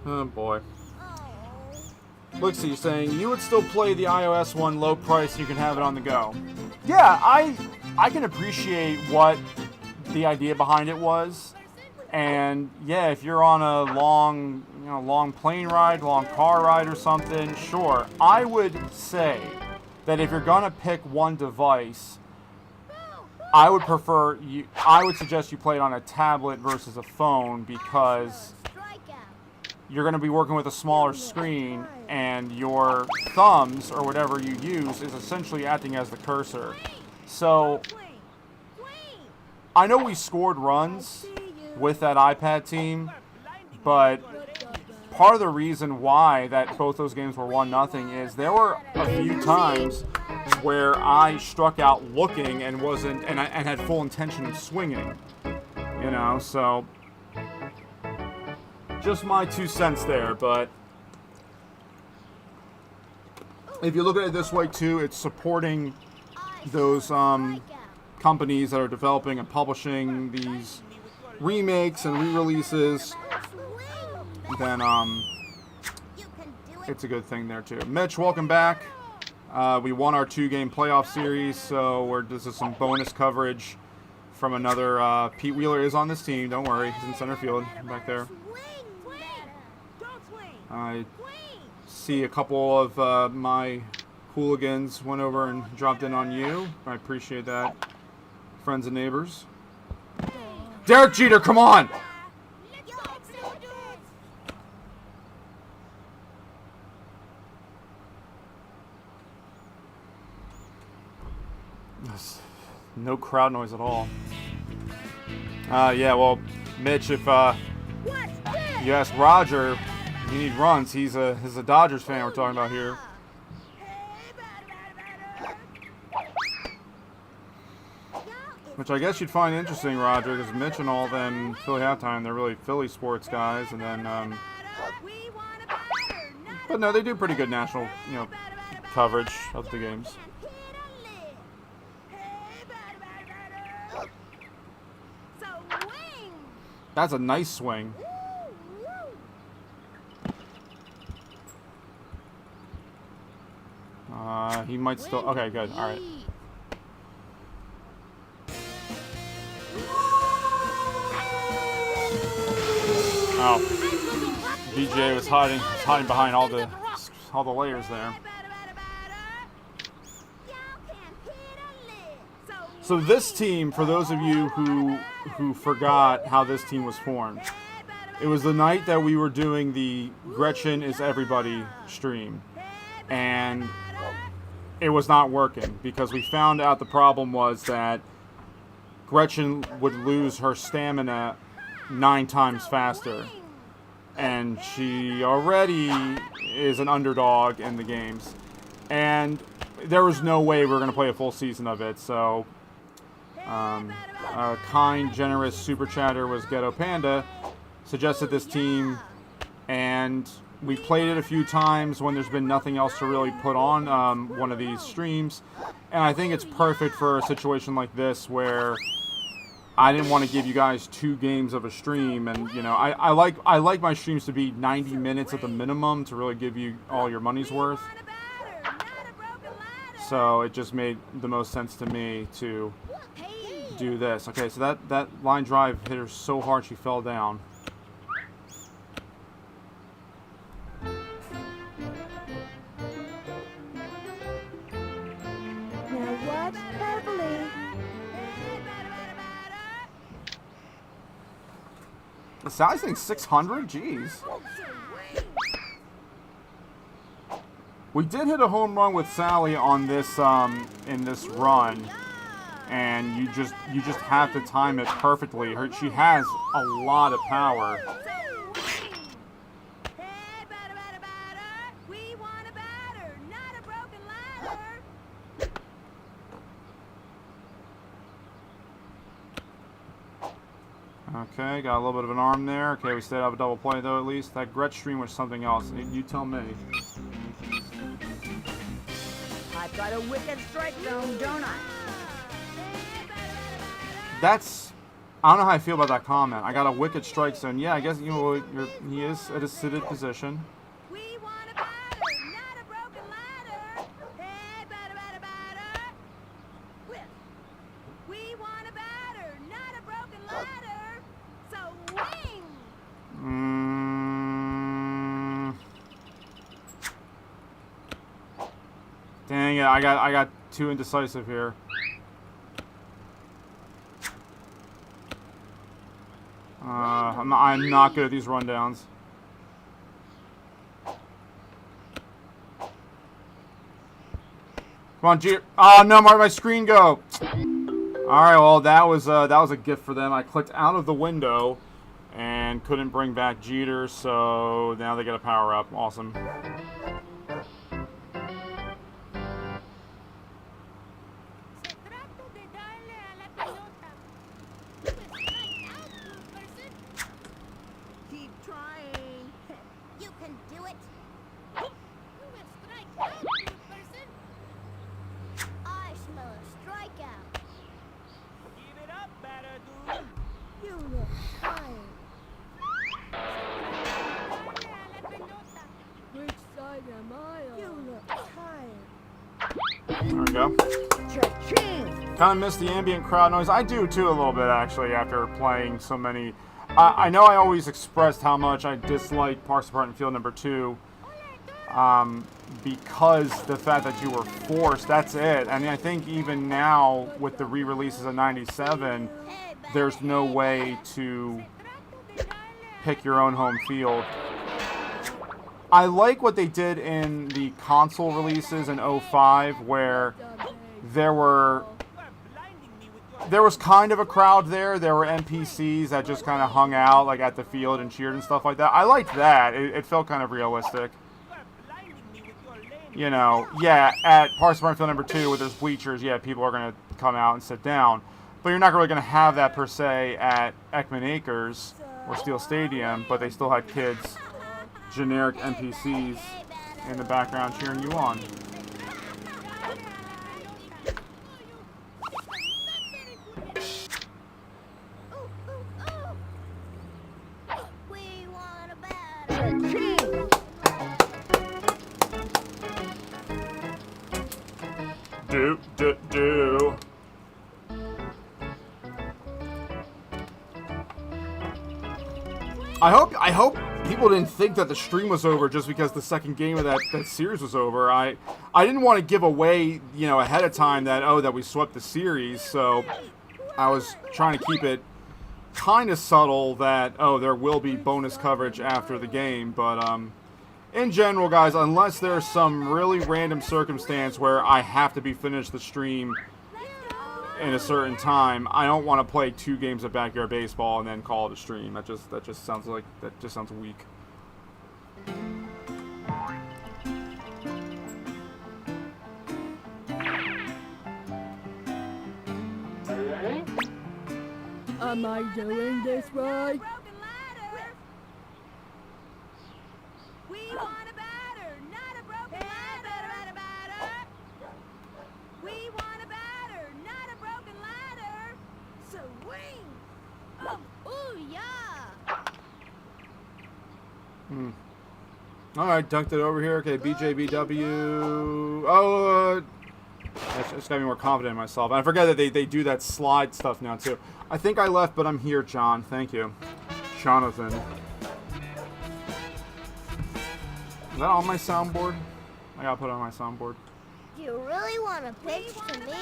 Oh boy. Looksy saying you would still play the iOS one, low price, you can have it on the go. Yeah, I can appreciate what the idea behind it was. And yeah, if you're on a long plane ride, long car ride or something, sure. I would say that if you're gonna pick one device, I would suggest you play it on a tablet versus a phone, because you're going to be working with a smaller screen, and your thumbs, or whatever you use, is essentially acting as the cursor. So, I know we scored runs with that iPad team, but part of the reason why that both those games were 1-0 is there were a few times where I struck out looking and had full intention of swinging, you know, so just my 2 cents there. But if you look at it this way too, it's supporting those companies that are developing and publishing these remakes and re-releases. Then it's a good thing there too. Mitch, welcome back. We won our 2-game playoff series, so this is some bonus coverage from another. Pete Wheeler is on this team. Don't worry, he's in center field back there. I see a couple of my hooligans went over and dropped in on you. I appreciate that, friends and neighbors. Derek Jeter, come on! No crowd noise at all. Yeah, well, Mitch, if you ask Roger, you need runs. He's a Dodgers fan we're talking about here. Which I guess you'd find interesting, Roger, because Mitch and all them Philly halftime, they're really Philly sports guys, and then but no, they do pretty good national, coverage of the games. That's a nice swing. He might still... Okay, good. All right. Oh. DJ was hiding behind all the layers there. So this team, for those of you who forgot how this team was formed, it was the night that we were doing the Gretchen is Everybody stream, and it was not working because we found out the problem was that Gretchen would lose her stamina 9 times faster, and she already is an underdog in the games, and there was no way we were going to play a full season of it. So a kind, generous super chatter was Ghetto Panda, suggested this team, and we played it a few times when there's been nothing else to really put on one of these streams, and I think it's perfect for a situation like this where I didn't want to give you guys 2 games of a stream, and you know, I like my streams to be 90 minutes at the minimum to really give you all your money's worth. So it just made the most sense to me to do this. Okay, so that line drive hit her so hard she fell down. Now watch carefully. The Sally's thing 600? Jeez. We did hit a home run with Sally on this in this run, and you just have to time it perfectly. She has a lot of power. Okay, got a little bit of an arm there. Okay, we stayed out of a double play though at least. That Gretsch stream was something else. You tell me. I've got a wicked strike zone, don't I? That's... I don't know how I feel about that comment. I got a wicked strike zone. Yeah, I guess, you know, he is at a seated position. We want a batter, not a broken ladder. Hey, batter, batter, batter. Whip. We want a batter, not a broken ladder. So wing. Dang it, I got too indecisive here. I'm not good at these rundowns. Come on, Jeter. Oh no, where'd my screen go? Alright, well that was a gift for them. I clicked out of the window and couldn't bring back Jeter, so now they get a power up. Awesome. Keep trying. You can do it. I smell a strikeout. Give it up, batter, dude. You look tired. Which side am I on? You look tired. There we go. Cha-ching. Kind of miss the ambient crowd noise. I do too a little bit actually after playing so many. I know I always expressed how much I dislike Parks Department Field number 2 because the fact that you were forced, that's it. I mean, I think even now with the re-releases of 97, there's no way to pick your own home field. I like what they did in the console releases in 05 where there was kind of a crowd there. There were NPCs that just kind of hung out like at the field and cheered and stuff like that. I liked that. It felt kind of realistic. You know, yeah, at Parks Department Field number 2 where there's bleachers, yeah, people are going to come out and sit down. But you're not really going to have that per se at Ekman Acres or Steel Stadium, but they still had kids, generic NPCs in the background cheering you on. I hope people didn't think that the stream was over just because the second game of that series was over. I didn't want to give away, you know, ahead of time that we swept the series, so I was trying to keep it kind of subtle that there will be bonus coverage after the game, but in general, guys, unless there's some really random circumstance where I have to be finished the stream in a certain time, I don't want to play 2 games of Backyard Baseball and then call it a stream. That just sounds weak. Am I doing this right? Broken ladder. We want a batter, not a broken ladder. We want a batter, not a broken ladder. Swing. Oh, ooh, yeah. Alright, dunked it over here. Okay, BJBW. Oh, I just gotta be more confident in myself. And I forget that they do that slide stuff now, too. I think I left, but I'm here, John. Thank you. Jonathan. Is that on my soundboard? I gotta put it on my soundboard. Do you really want to pitch to me?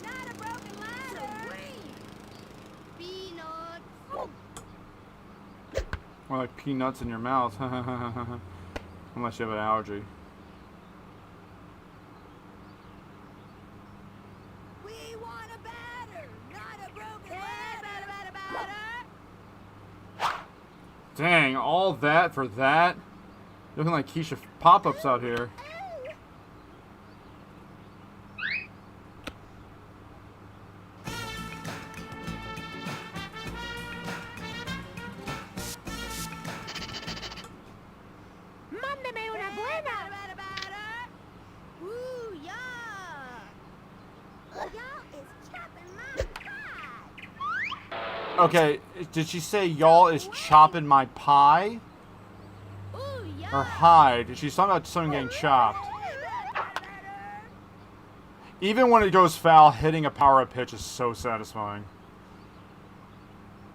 Not a broken ladder. Peanuts. More like peanuts in your mouth. Unless you have an allergy. We want a batter, not a broken ladder. Dang, all that for that? Looking like Keisha pop-ups out here. Mándeme una buena. Ooh, yeah. Y'all is chopping my pie. Okay, did she say y'all is chopping my pie? Ooh, yeah. Or hide? She's talking about something getting chopped. Even when it goes foul, hitting a power-up pitch is so satisfying.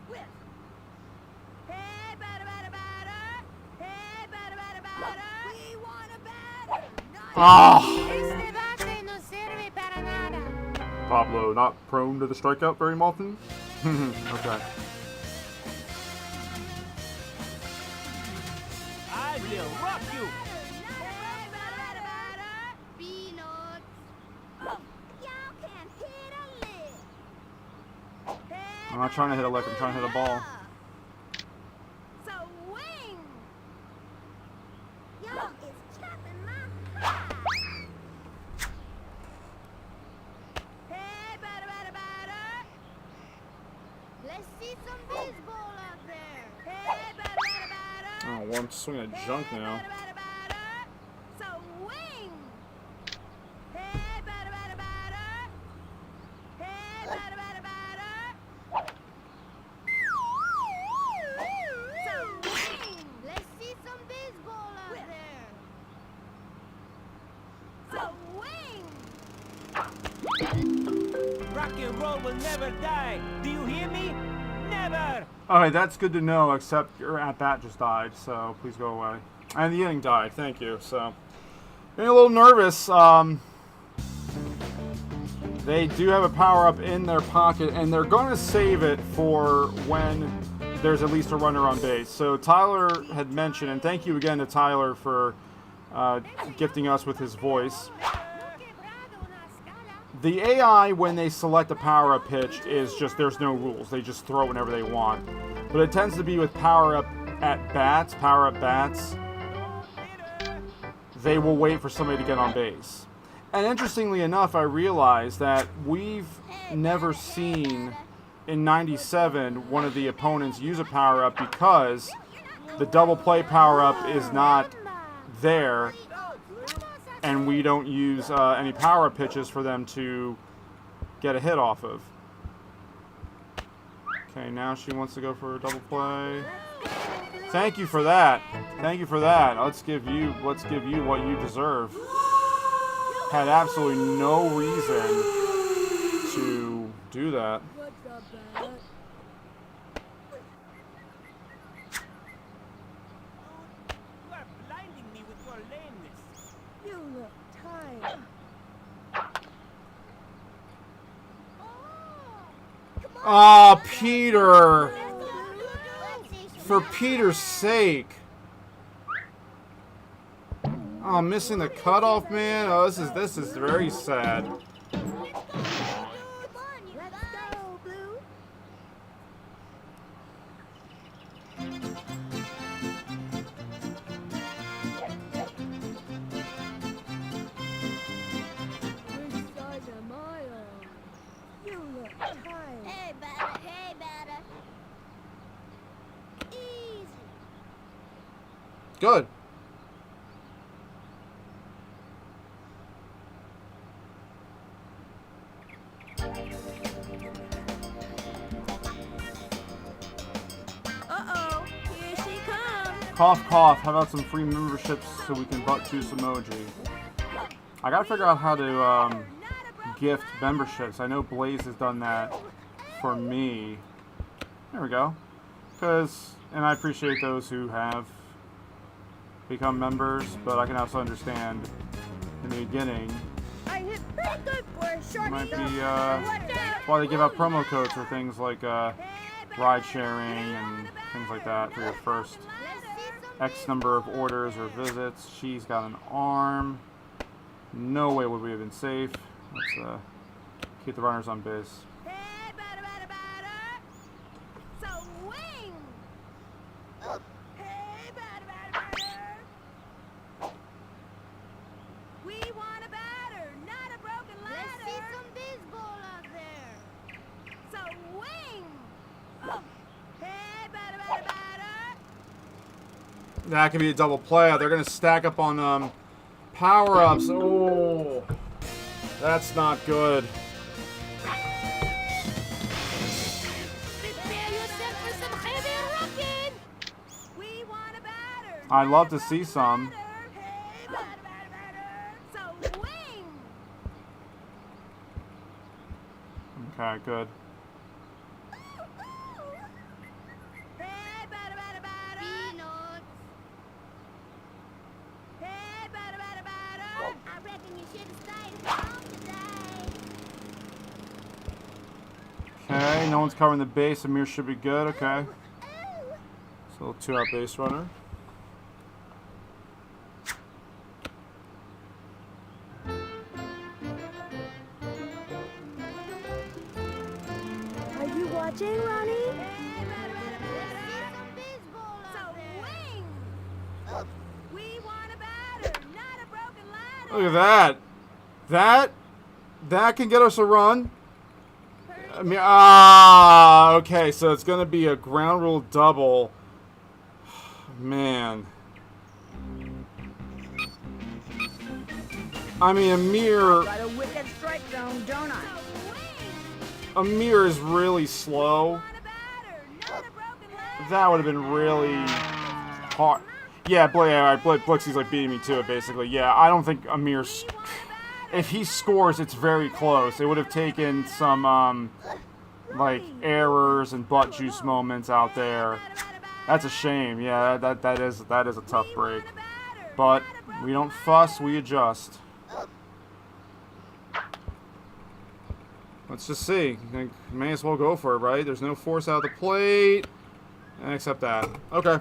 Hey, batter, batter, batter. Hey, batter, batter, batter. We want a batter. Ah! Este bate no sirve para nada. Pablo, not prone to the strikeout very often? Okay. I will rock you. Hey, batter, batter, batter. Peanuts. Oh, y'all can hit a lick. Hey, I'm not trying to hit a lick, I'm trying to hit a ball. Swing. Y'all is chopping my pie. Hey, batter, batter, batter. Let's see some baseball out there. Hey, batter, batter, batter. Oh, well, I'm swinging at junk now. Batter, batter, batter. Swing. Hey, batter, batter, batter. Hey, batter, batter, batter. Swing. Let's see some baseball out there. Swing. Rock and roll will never die. Do you hear me? Never. Alright, that's good to know, except your at-bat just died, so please go away. And the inning died, thank you, so. Getting a little nervous. They do have a power-up in their pocket, and they're going to save it for when there's at least a runner on base. So Tyler had mentioned, and thank you again to Tyler for gifting us with his voice. The AI, when they select a power-up pitch, is just, there's no rules. They just throw it whenever they want. But it tends to be with power-up at-bats, power-up bats, they will wait for somebody to get on base. And interestingly enough, I realized that we've never seen, in 97, one of the opponents use a power-up because the double play power-up is not there, and we don't use any power pitches for them to get a hit off of. Okay, now she wants to go for a double play. Thank you for that. Thank you for that. Let's give you what you deserve. Had absolutely no reason to do that. What's up, Bat? Oh, Peter. Let's see some For Peter's sake. Oh, missing the cutoff, man. Oh, this is very sad. Come on, you Let's guys. go, Blue. Which side am I on? You look tired. Hey, batter. Hey, batter. Easy. Good. Uh-oh, here she comes. Cough, cough. How about some free memberships so we can butt juice emoji? I gotta figure out how to gift memberships. I know Blaze has done that for me. There we go. And I appreciate those who have become members, but I can also understand in the beginning I hit pretty good for a short might be Watch out. why they give out promo codes for things like ride sharing and things like that for your first Let's see some X number of orders or visits. She's got an arm. No way would we have been safe. Let's keep the runners on base. Hey, batter, batter, batter. So wing. Hey, batter, batter, batter. We want a batter, not a broken Let's see ladder. some baseball out there. So wing. Hey, batter, batter, batter. That could be a double play. They're going to stack up on power-ups. Oh, that's not good. Prepare yourself for some heavy rocking. We want a batter. I'd love to see some. Hey, batter, batter, batter. So wing. Okay, good. Hey, batter, batter, batter. Peanuts. Hey, batter, batter, batter. I reckon you should have stayed home today. Okay, no one's covering the base. Amir should be good. Okay. So, two-out base runner. Are you watching, Ronnie? Hey, batter, batter, Let's see batter. some baseball So out there. wing. We want a batter, not a broken ladder. Look at that. That can get us a run. I mean, okay, so it's going to be a ground rule double. Man. I mean, Amir Got a wicked strike zone, don't I? So wing. Amir is really slow. Want a batter, not a broken ladder. That would have been really hard. Yeah, Blixie's like beating me to it, basically. Yeah, I don't think Amir's... If he scores, it's very close. It would have taken some, like, errors and butt juice moments out there. That's a shame. Yeah, that is a tough break. But we don't fuss, we adjust. Let's just see. May as well go for it, right? There's no force out of the plate. Except that. Okay.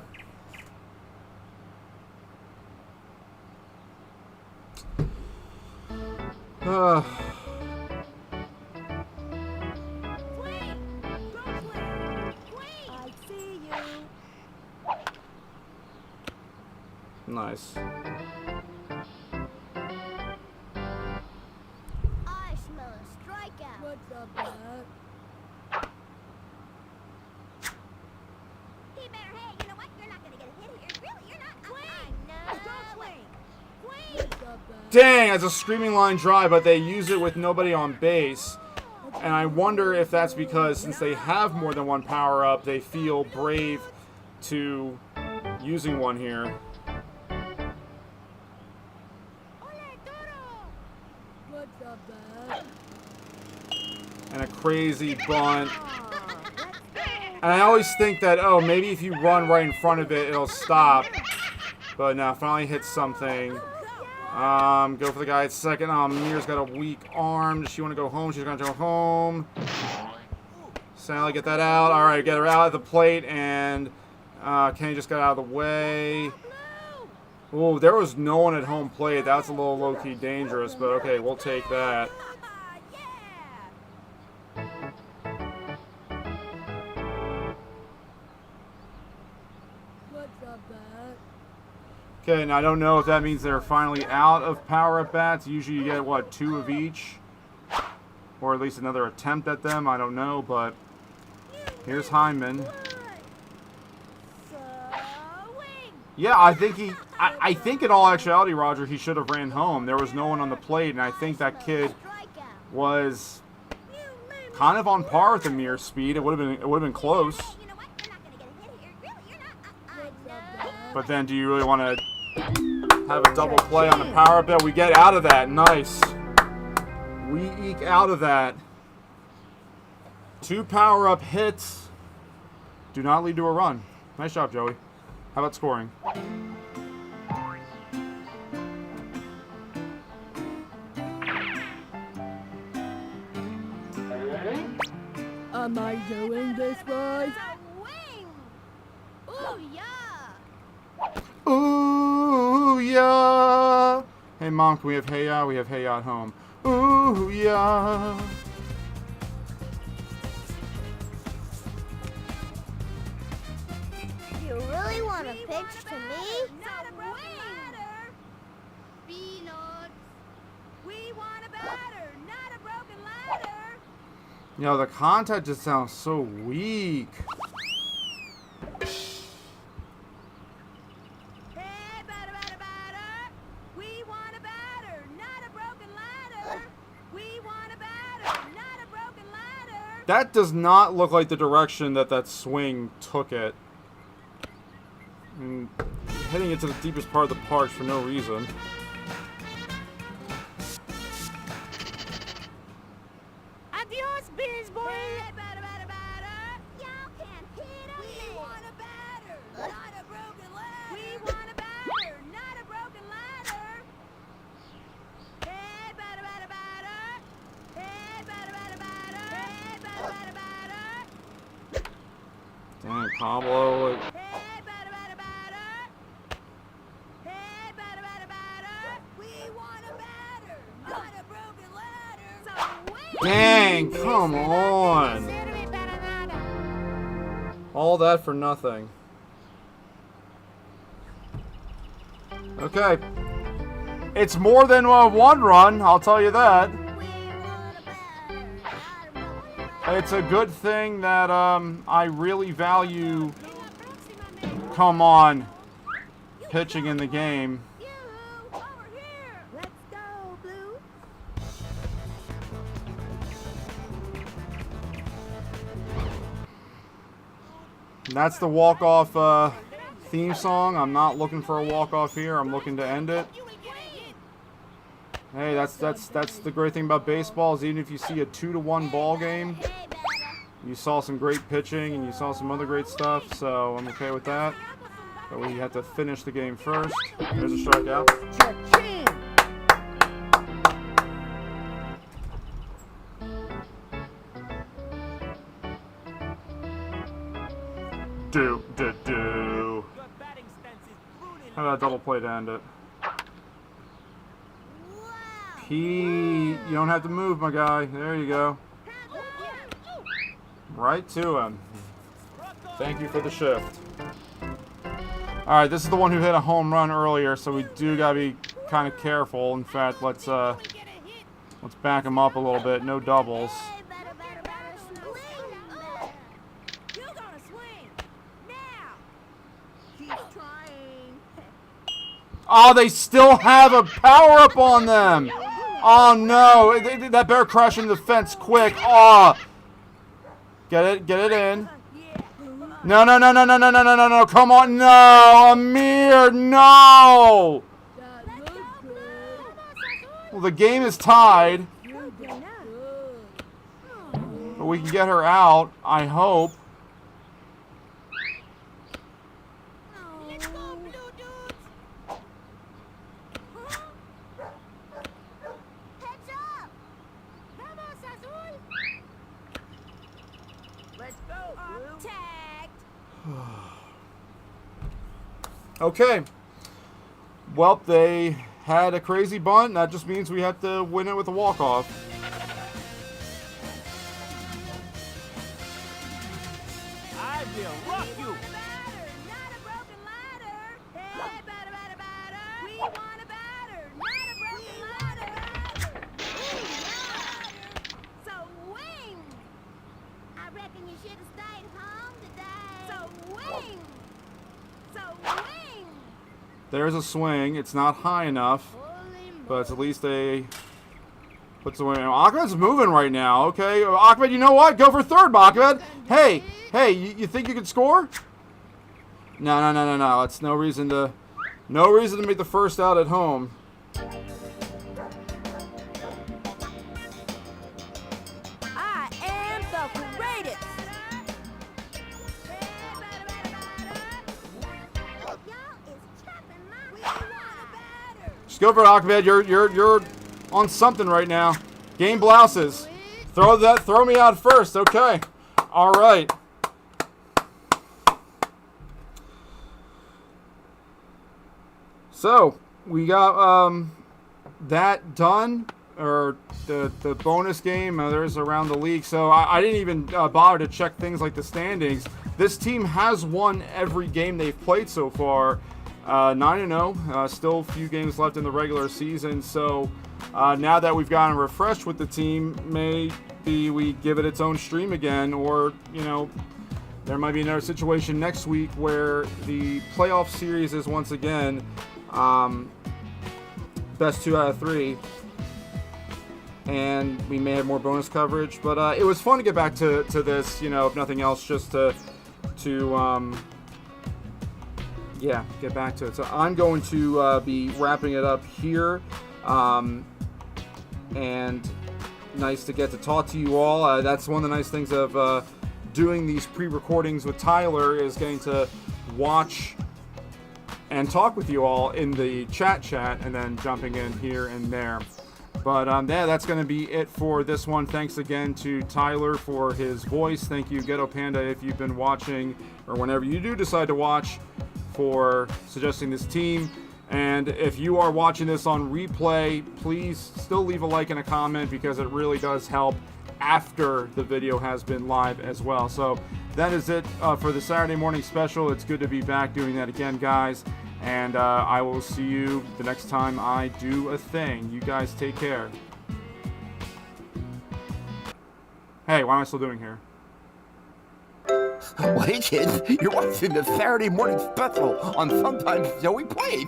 Swing. Go swing. Swing. I see you. Nice. I smell a strikeout. What's up, Dad? Hey, better, hey, you know what? You're not gonna get a hit here. Really, you're not. Swing. I know. Go swing. Swing. What's up, Dad? Dang, that's a screaming line drive, but they use it with nobody on base. And I wonder if that's because since they have more than one power-up, they feel brave to using one here. What's up, Dad? And a crazy bunt. And I always think that, oh, maybe if you run right in front of it, it'll stop. But no, finally hits something. Go for the guy at second. Mir's got a weak arm. Does she want to go home? She's going to go home. Sally, get that out. All right, get her out of the plate, and Kenny just got out of the way. Oh, there was no one at home plate. That's a little low-key dangerous, but okay, we'll take that. What's up, that? Okay, and I don't know if that means they're finally out of power at bats. Usually you get, what, 2 of each? Or at least another attempt at them. I don't know, but here's Hyman. Yeah, I think I think in all actuality, Roger, he should have ran home. There was no one on the plate, and I think that kid was kind of on par with Amir's speed. It would have been close. But then, do you really want to have a double play on the power bet? We get out of that. Nice. We eke out of that. 2 power-up hits do not lead to a run. Nice job, Joey. How about scoring? Am I doing this right? Ooh, yeah. Ooh, yeah. Hey, Mom, can we have hey ya? We have hey ya at home. Ooh, yeah. You really want to pitch to me? Not a broken ladder. Peanuts. We want a batter, not a broken ladder. You know, the contact just sounds so weak. Hey, batter, batter, batter. We want a batter, not a broken ladder. We want a batter, not a broken ladder. That does not look like the direction that swing took it. And hitting it to the deepest part of the park for no reason. Adios, Beans boy. Hey, batter, batter, batter. Y'all can hit on me. We want a batter, not a broken ladder. We want a batter, not a broken ladder. Hey, batter, batter, batter. Hey, batter, batter, batter. Hey, batter, batter, batter. Dang, Pablo. Hey, batter, batter, batter. Hey, batter, batter, batter. We want a batter, not a broken ladder. So win. Dang, come on. All that for nothing. Okay. It's more than one run, I'll tell you that. It's a good thing that I really value, come on, pitching in the game. Over here. Let's go, Blue. And that's the walk-off theme song. I'm not looking for a walk-off here. I'm looking to end it. Hey, that's the great thing about baseball is even if you see a 2-1 ball game, you saw some great pitching and you saw some other great stuff, so I'm okay with that. But we have to finish the game first. There's a strikeout. Do. Your batting stance is brutally How about a double play to end it? Wow. You don't have to move, my guy. There you go. Right to him. Thank you for the shift. Alright, this is the one who hit a home run earlier, so we do gotta be kind of careful. In fact, let's back him up a little bit. No doubles. Hey, batter, batter, batter. Swing. You're gonna swing. Now. Keep trying. Oh, they still have a power up on them. Oh no, that better crash into the fence quick. Oh, get it in. No, come on, no, Amir, no. That looks good. Well, the game is tied, You did good. but we can get her out, I hope. Let's go, Blue dudes. Heads up. Vamos, Azul. Okay. Well, they had a crazy bunt. That just means we have to win it with a walk-off. I will rock you. Batter, not a broken ladder. Hey, batter, batter, batter. We want a batter, not a broken ladder. So wing. I reckon you should have stayed home today. So wing. So wing. There's a swing. It's not high enough, but it's at least a puts away. Ahmed's moving right now. Okay, Ahmed, you know what? Go for third, Ahmed. Hey, you think you can score? No. It's no reason to make the first out at home. I am the greatest. Y'all is chopping my batter. Just go for it, Ahmed. You're on something right now. Game blouses. Throw me out first. Okay. All right. So we got that done, or the bonus game. There's around the league. So I didn't even bother to check things like the standings. This team has won every game they've played so far. 9-0. Still a few games left in the regular season. So now that we've gotten refreshed with the team, maybe we give it its own stream again, or there might be another situation next week where the playoff series is once again best 2 out of 3, and we may have more bonus coverage. But it was fun to get back to this, if nothing else, just to get back to it. So I'm going to be wrapping it up here, and nice to get to talk to you all. That's one of the nice things of doing these pre-recordings with Tyler, is getting to watch and talk with you all in the chat, and then jumping in here and there. But that's going to be it for this one. Thanks again to Tyler for his voice. Thank you, Ghetto Panda, if you've been watching, or whenever you do decide to watch, for suggesting this team. And if you are watching this on replay, please still leave a like and a comment, because it really does help after the video has been live as well. So that is it for the Saturday morning special. It's good to be back doing that again, guys. And I will see you the next time I do a thing. You guys take care. Hey, what am I still doing here? Well, hey, kids, you're watching the Saturday morning special on Sometimes Joey Plays.